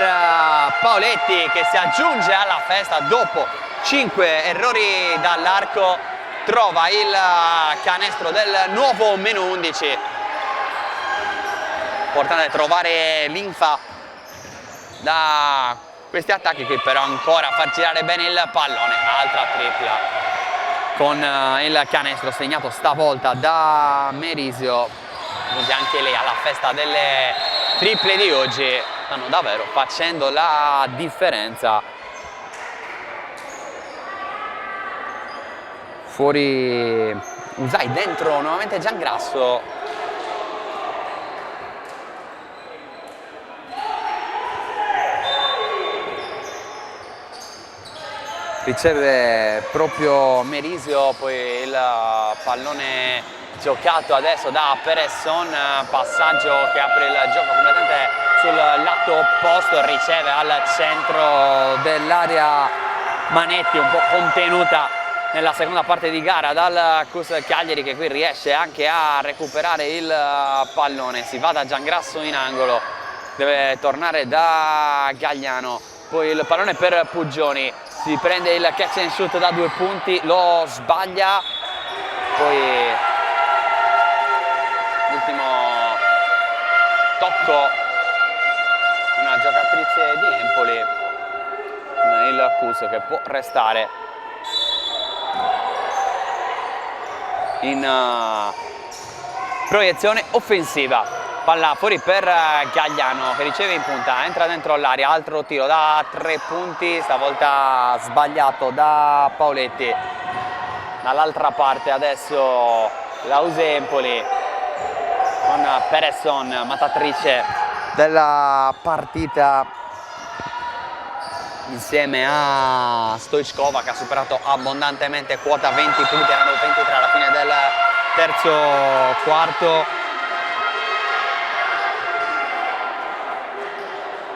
Paoletti, che si aggiunge alla festa dopo 5 errori dall'arco, trova il canestro del nuovo meno 11. Importante trovare linfa da questi attacchi, qui però ancora far girare bene il pallone. Altra tripla con il canestro segnato stavolta da Merisio. Giunge anche lei alla festa delle triple di oggi, stanno davvero facendo la differenza. Fuori Usai, dentro nuovamente Giangrasso. riceve proprio Merisio, poi il pallone giocato adesso da Peresson, passaggio che apre il gioco completamente sul lato opposto, riceve al centro dell'area Manetti, un po' contenuta nella seconda parte di gara dal CUS Cagliari, che qui riesce anche a recuperare il pallone. Si va da Giangrasso in angolo, deve tornare da Gagliano, poi il pallone per Puggioni, si prende il catch and shoot da 2 punti, lo sbaglia, poi l'ultimo tocco, una giocatrice di Empoli, il CUS che può restare in proiezione offensiva. Palla fuori per Gagliano che riceve in punta, entra dentro l'area, altro tiro da 3 punti, stavolta sbagliato da Pauletti. Dall'altra parte adesso la Use Empoli con Peresson, mattatrice della partita, insieme a Stoichkova, che ha superato abbondantemente quota 20 punti, erano 23 alla fine del terzo quarto,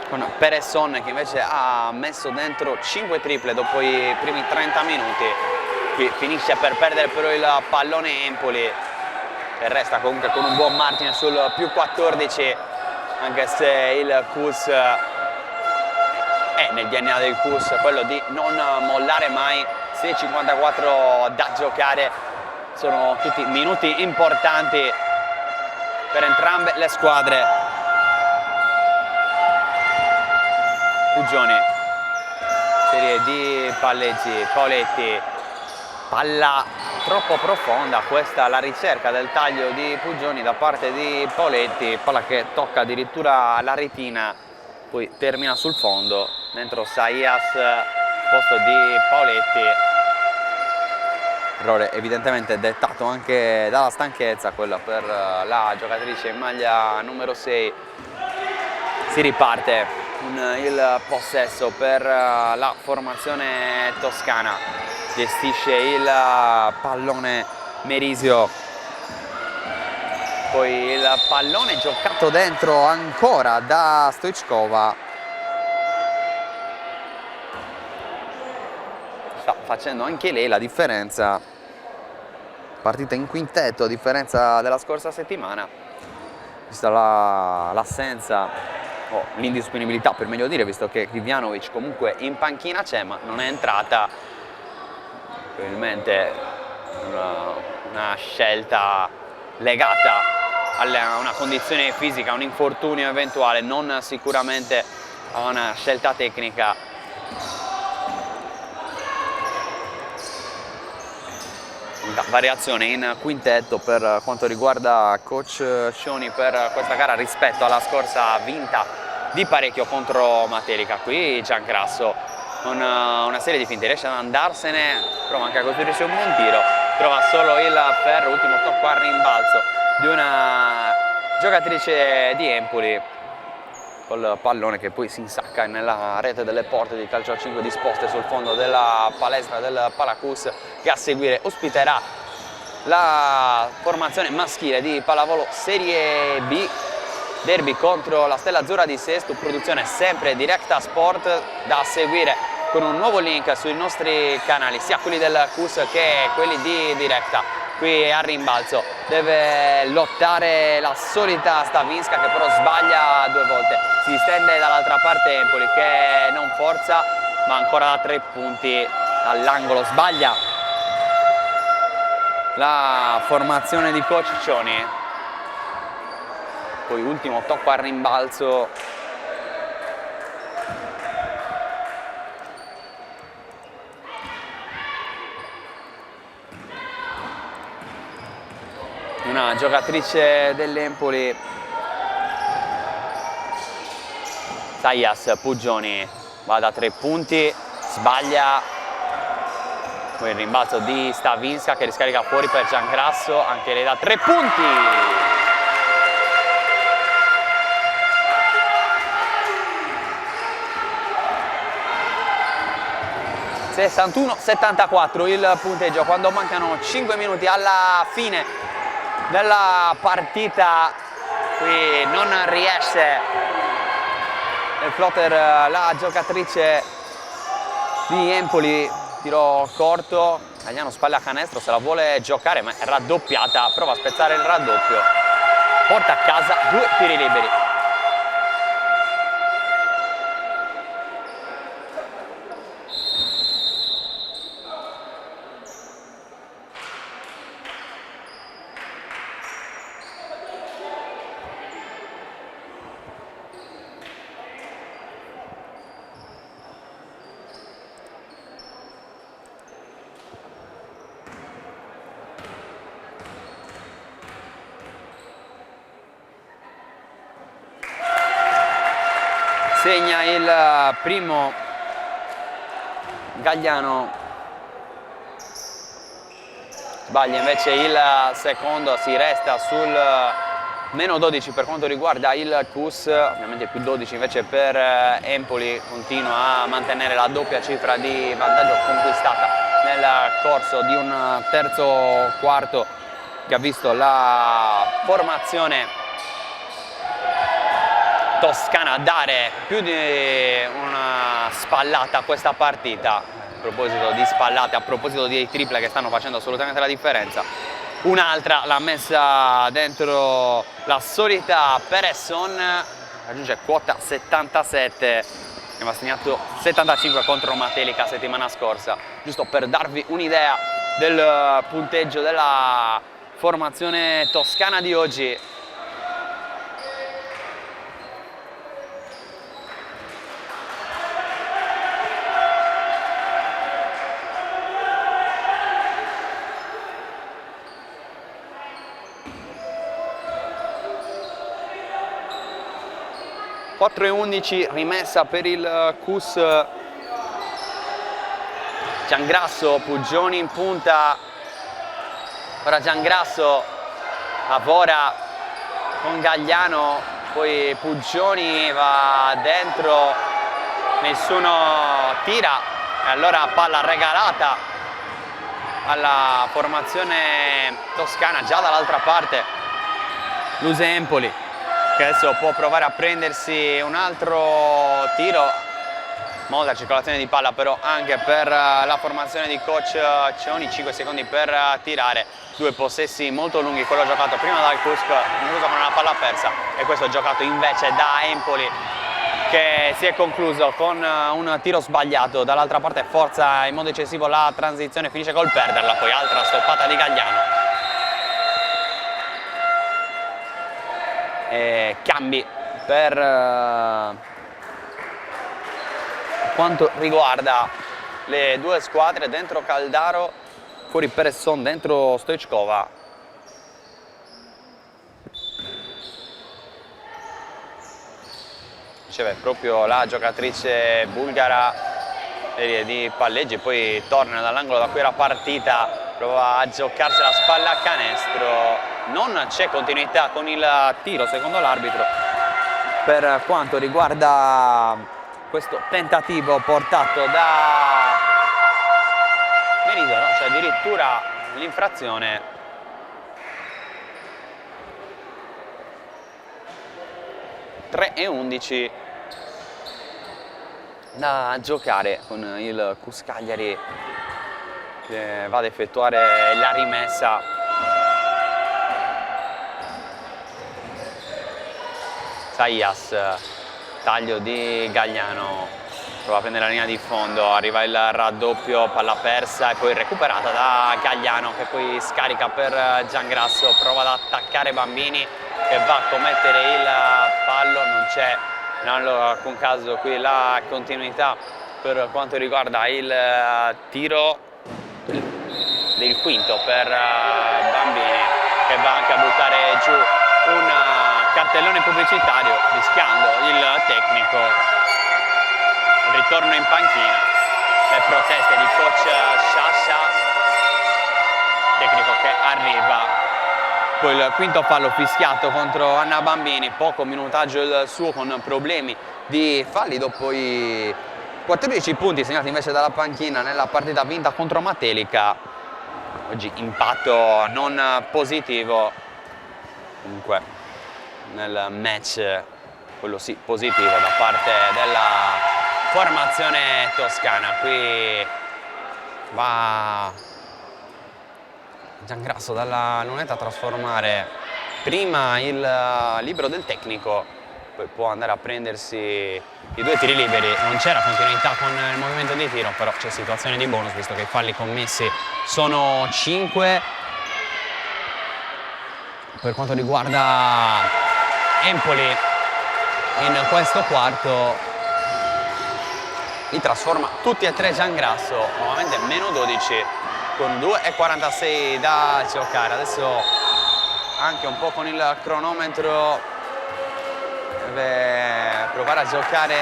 con Peresson che invece ha messo dentro 5 triple dopo i primi 30 minuti. Qui finisce per perdere però il pallone Empoli, e resta comunque con un buon margine sul più 14, anche se il CUS è nel DNA del CUS quello di non mollare mai. 6:54 da giocare, sono tutti minuti importanti per entrambe le squadre. Puggioni, serie di palleggi, Pauletti, palla troppo profonda, questa la ricerca del taglio di Puggioni da parte di Pauletti, palla che tocca addirittura la retina, poi termina sul fondo, dentro Saias, posto di Pauletti. Errore evidentemente dettato anche dalla stanchezza, quella per la giocatrice in maglia numero 6. Si riparte il possesso per la formazione toscana, gestisce il pallone Merisio, poi il pallone giocato dentro ancora da Stoichkova, sta facendo anche lei la differenza, partita in quintetto a differenza della scorsa settimana, vista l'assenza o l'indisponibilità, per meglio dire, visto che Krivjanovic comunque in panchina c'è ma non è entrata, probabilmente una scelta legata a una condizione fisica, un infortunio eventuale, non sicuramente a una scelta tecnica. Variazione in quintetto per quanto riguarda coach Scioni per questa gara rispetto alla scorsa vinta di parecchio contro Materica. Qui Giangrasso con una serie di finte riesce ad andarsene, prova anche a costruirsi un buon tiro, trova solo il ferro, ultimo tocco a rimbalzo di una giocatrice di Empoli, col pallone che poi si insacca nella rete delle porte di calcio a 5 disposte sul fondo della palestra del Palacus, che a seguire ospiterà la formazione maschile di pallavolo Serie B, derby contro la Stella Azzurra di Sesto, produzione sempre Directa Sport, da seguire con un nuovo link sui nostri canali, sia quelli del CUS che quelli di Directa. Qui a rimbalzo deve lottare la solita Stavinska, che però sbaglia 2 volte, si stende dall'altra parte Empoli che non forza, ma ancora da 3 punti dall'angolo sbaglia la formazione di coach Cioni. Poi ultimo tocco a rimbalzo una giocatrice dell'Empoli, Saias. Puggioni va da 3 punti, sbaglia, poi il rimbalzo di Stavinska che riscarica fuori per Giangrasso, anche lei da 3 punti. 61-74 il punteggio quando mancano 5 minuti alla fine della partita. Qui non riesce nel floater la giocatrice di Empoli, tiro corto, Gagliano spalla a canestro, se la vuole giocare ma è raddoppiata, prova a spezzare il raddoppio, porta a casa 2 tiri liberi. Segna il primo Gagliano, sbaglia invece il secondo, si resta sul meno 12 per quanto riguarda il CUS, ovviamente più 12 invece per Empoli, continua a mantenere la doppia cifra di vantaggio conquistata nel corso di un terzo quarto che ha visto la formazione toscana dare più di una spallata a questa partita. A proposito di spallate, a proposito di triple che stanno facendo assolutamente la differenza, un'altra l'ha messa dentro la solita Peresson, raggiunge quota 77, ne aveva segnato 75 contro Matelica settimana scorsa, giusto per darvi un'idea del punteggio della formazione toscana di oggi. e 11, rimessa per il CUS. Giangrasso, Puggioni in punta, ora Giangrasso lavora con Gagliano, poi Puggioni va dentro, nessuno tira e allora palla regalata alla formazione toscana già dall'altra parte. Luse Empoli che adesso può provare a prendersi un altro tiro, molta circolazione di palla però anche per la formazione di coach Cioni, 5 secondi per tirare, 2 possessi molto lunghi, quello giocato prima dal Cusco con una palla persa e questo giocato invece da Empoli che si è concluso con un tiro sbagliato, dall'altra parte forza in modo eccessivo la transizione, finisce col perderla, poi altra stoppata di Gagliano. Cambi per quanto riguarda le due squadre, dentro Caldaro, fuori Peresson, dentro Stoichkova. Riceve proprio la giocatrice bulgara serie di palleggi, poi torna dall'angolo da cui era partita, prova a giocarsi la spalla a canestro. Non c'è continuità con il tiro secondo l'arbitro per quanto riguarda questo tentativo portato da Meriso, no? C'è addirittura l'infrazione. e 11 da giocare con il CUS Cagliari che va ad effettuare la rimessa. Saias, taglio di Gagliano, prova a prendere la linea di fondo, arriva il raddoppio, palla persa e poi recuperata da Gagliano che poi scarica per Giangrasso, prova ad attaccare Bambini che va a commettere il fallo, non c'è in alcun caso qui la continuità per quanto riguarda il tiro del quinto per Bambini che va anche a buttare giù un cartellone pubblicitario rischiando il tecnico. Il ritorno in panchina, le proteste di coach Sciascia, tecnico che arriva. Poi il quinto fallo fischiato contro Anna Bambini, poco minutaggio il suo con problemi di falli dopo i 14 punti segnati invece dalla panchina nella partita vinta contro Matelica. Oggi impatto non positivo comunque nel match, quello sì positivo, da parte della formazione toscana. Qui va Giangrasso dalla lunetta a trasformare prima il libero del tecnico, poi può andare a prendersi i 2 tiri liberi. Non c'era continuità con il movimento di tiro, però c'è situazione di bonus visto che i falli commessi sono 5. Per quanto riguarda Empoli, in questo quarto li trasforma tutti e 3 Giangrasso, nuovamente meno 12 con 2,46 da giocare. Adesso anche un po' con il cronometro deve provare a giocare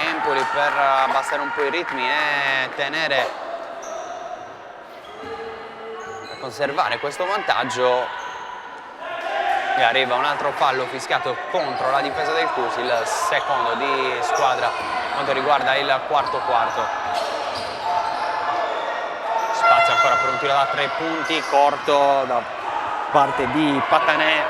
Empoli per abbassare un po' i ritmi e tenere, per conservare questo vantaggio. E arriva un altro fallo fischiato contro la difesa del Cus, il secondo di squadra quanto riguarda il quarto. Spazio ancora per un tiro da 3 punti, corto da parte di Patanè.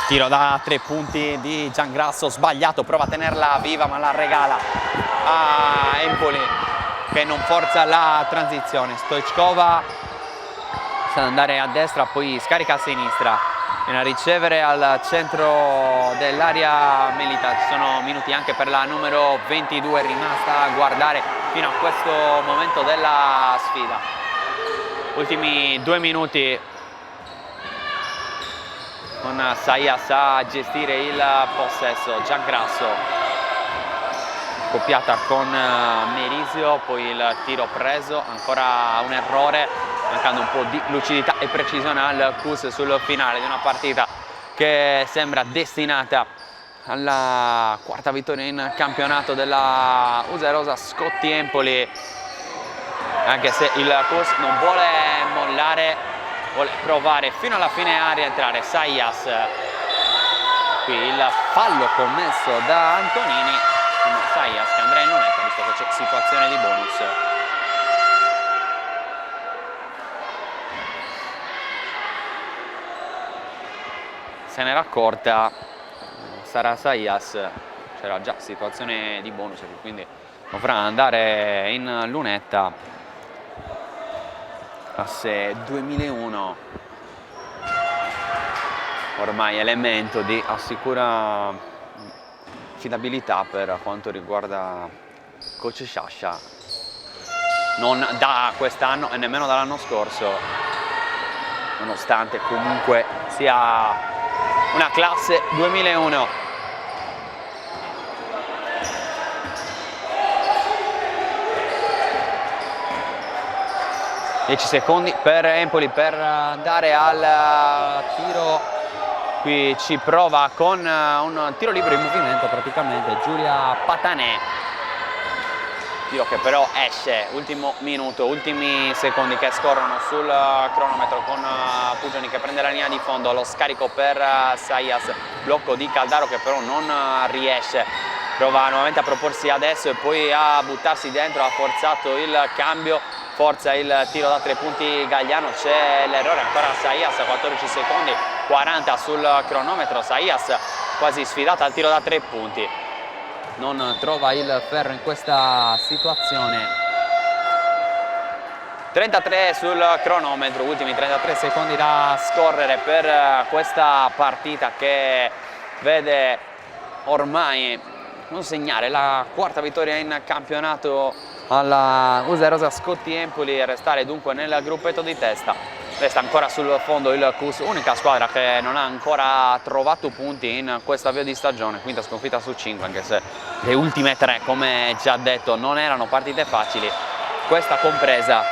Tiro da 3 punti di Giangrasso, sbagliato, prova a tenerla viva ma la regala a Empoli che non forza la transizione. Stoichkova sta ad andare a destra, poi scarica a sinistra, viene a ricevere al centro dell'area Melita. Ci sono minuti anche per la numero 22 rimasta a guardare fino a questo momento della sfida. Ultimi 2 minuti con Saias a gestire il possesso. Giangrasso scoppiata con Merisio, poi il tiro preso, ancora un errore, mancando un po' di lucidità e precisione al Cus sul finale di una partita che sembra destinata alla quarta vittoria in campionato della Userosa Scotti Empoli, anche se il Cus non vuole mollare, vuole provare fino alla fine a rientrare. Saias, qui il fallo commesso da Antonini, Saias che andrà in lunetta visto che c'è situazione di bonus. Se n'era accorta, sarà Saias, c'era già situazione di bonus quindi dovrà andare in lunetta. Classe 2001, ormai elemento di assicura affidabilità per quanto riguarda coach Sciascia, non da quest'anno e nemmeno dall'anno scorso, nonostante comunque sia una classe 2001. (10 secondi per Empoli per andare al tiro). Qui ci prova con un tiro libero in movimento praticamente Giulia Patanè, tiro che però esce. Ultimo minuto, ultimi secondi che scorrono sul cronometro con Pugioni che prende la linea di fondo, lo scarico per Saias, blocco di Caldaro che però non riesce, prova nuovamente a proporsi adesso e poi a buttarsi dentro, ha forzato il cambio, forza il tiro da 3 punti Gagliano, c'è l'errore ancora a Saias, 14 secondi 40 sul cronometro. Saias quasi sfidata al tiro da 3 punti, non trova il ferro in questa situazione. 33 sul cronometro, ultimi 33 secondi da scorrere per questa partita che vede ormai consegnare la quarta vittoria in campionato alla Userosa Scotti Empoli e restare dunque nel gruppetto di testa. Resta ancora sul fondo il Cus, unica squadra che non ha ancora trovato punti in questo avvio di stagione, quinta sconfitta su 5, anche se le ultime 3, come già detto, non erano partite facili, questa compresa.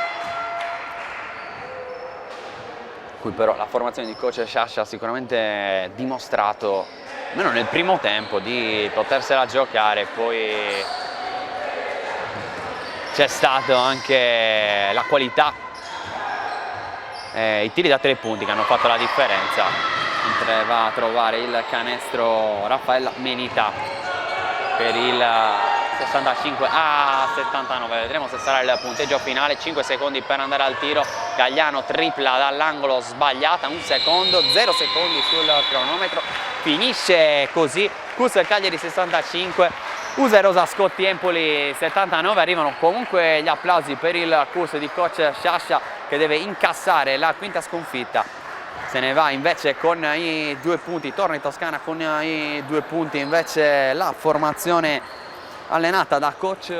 Qui però la formazione di coach Sciascia ha sicuramente dimostrato, almeno nel primo tempo, di potersela giocare. Poi c'è stato anche la qualità, i tiri da 3 punti che hanno fatto la differenza. mentre va a trovare il canestro Raffaella Menita per il 65 a 79. Vedremo se sarà il punteggio finale. 5 secondi per andare al tiro. Gagliano tripla dall'angolo sbagliata, 1 secondo, 0 secondi sul cronometro. Finisce così Cus Cagliari 65, USA Rosa Scotti Empoli 79. Arrivano comunque gli applausi per il Cus di coach Sciascia, che deve incassare la quinta sconfitta. Se ne va invece con i 2 punti, torna in Toscana con i 2 punti invece la formazione allenata da coach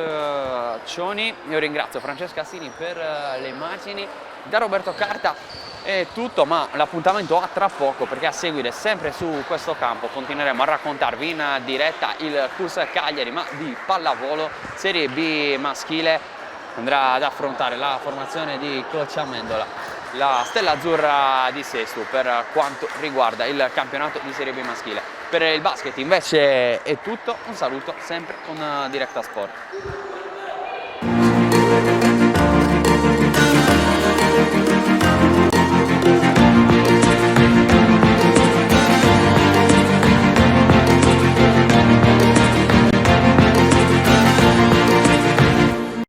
Cioni. Io ringrazio Francesca Assini per le immagini, da Roberto Carta è tutto, ma l'appuntamento a tra poco, perché a seguire sempre su questo campo continueremo a raccontarvi in diretta il Cus Cagliari, ma di pallavolo Serie B maschile. Andrà ad affrontare la formazione di coach Amendola, la Stella Azzurra di Sesto, per quanto riguarda il campionato di Serie B maschile. Per il basket invece è tutto, un saluto sempre con Directa Sport.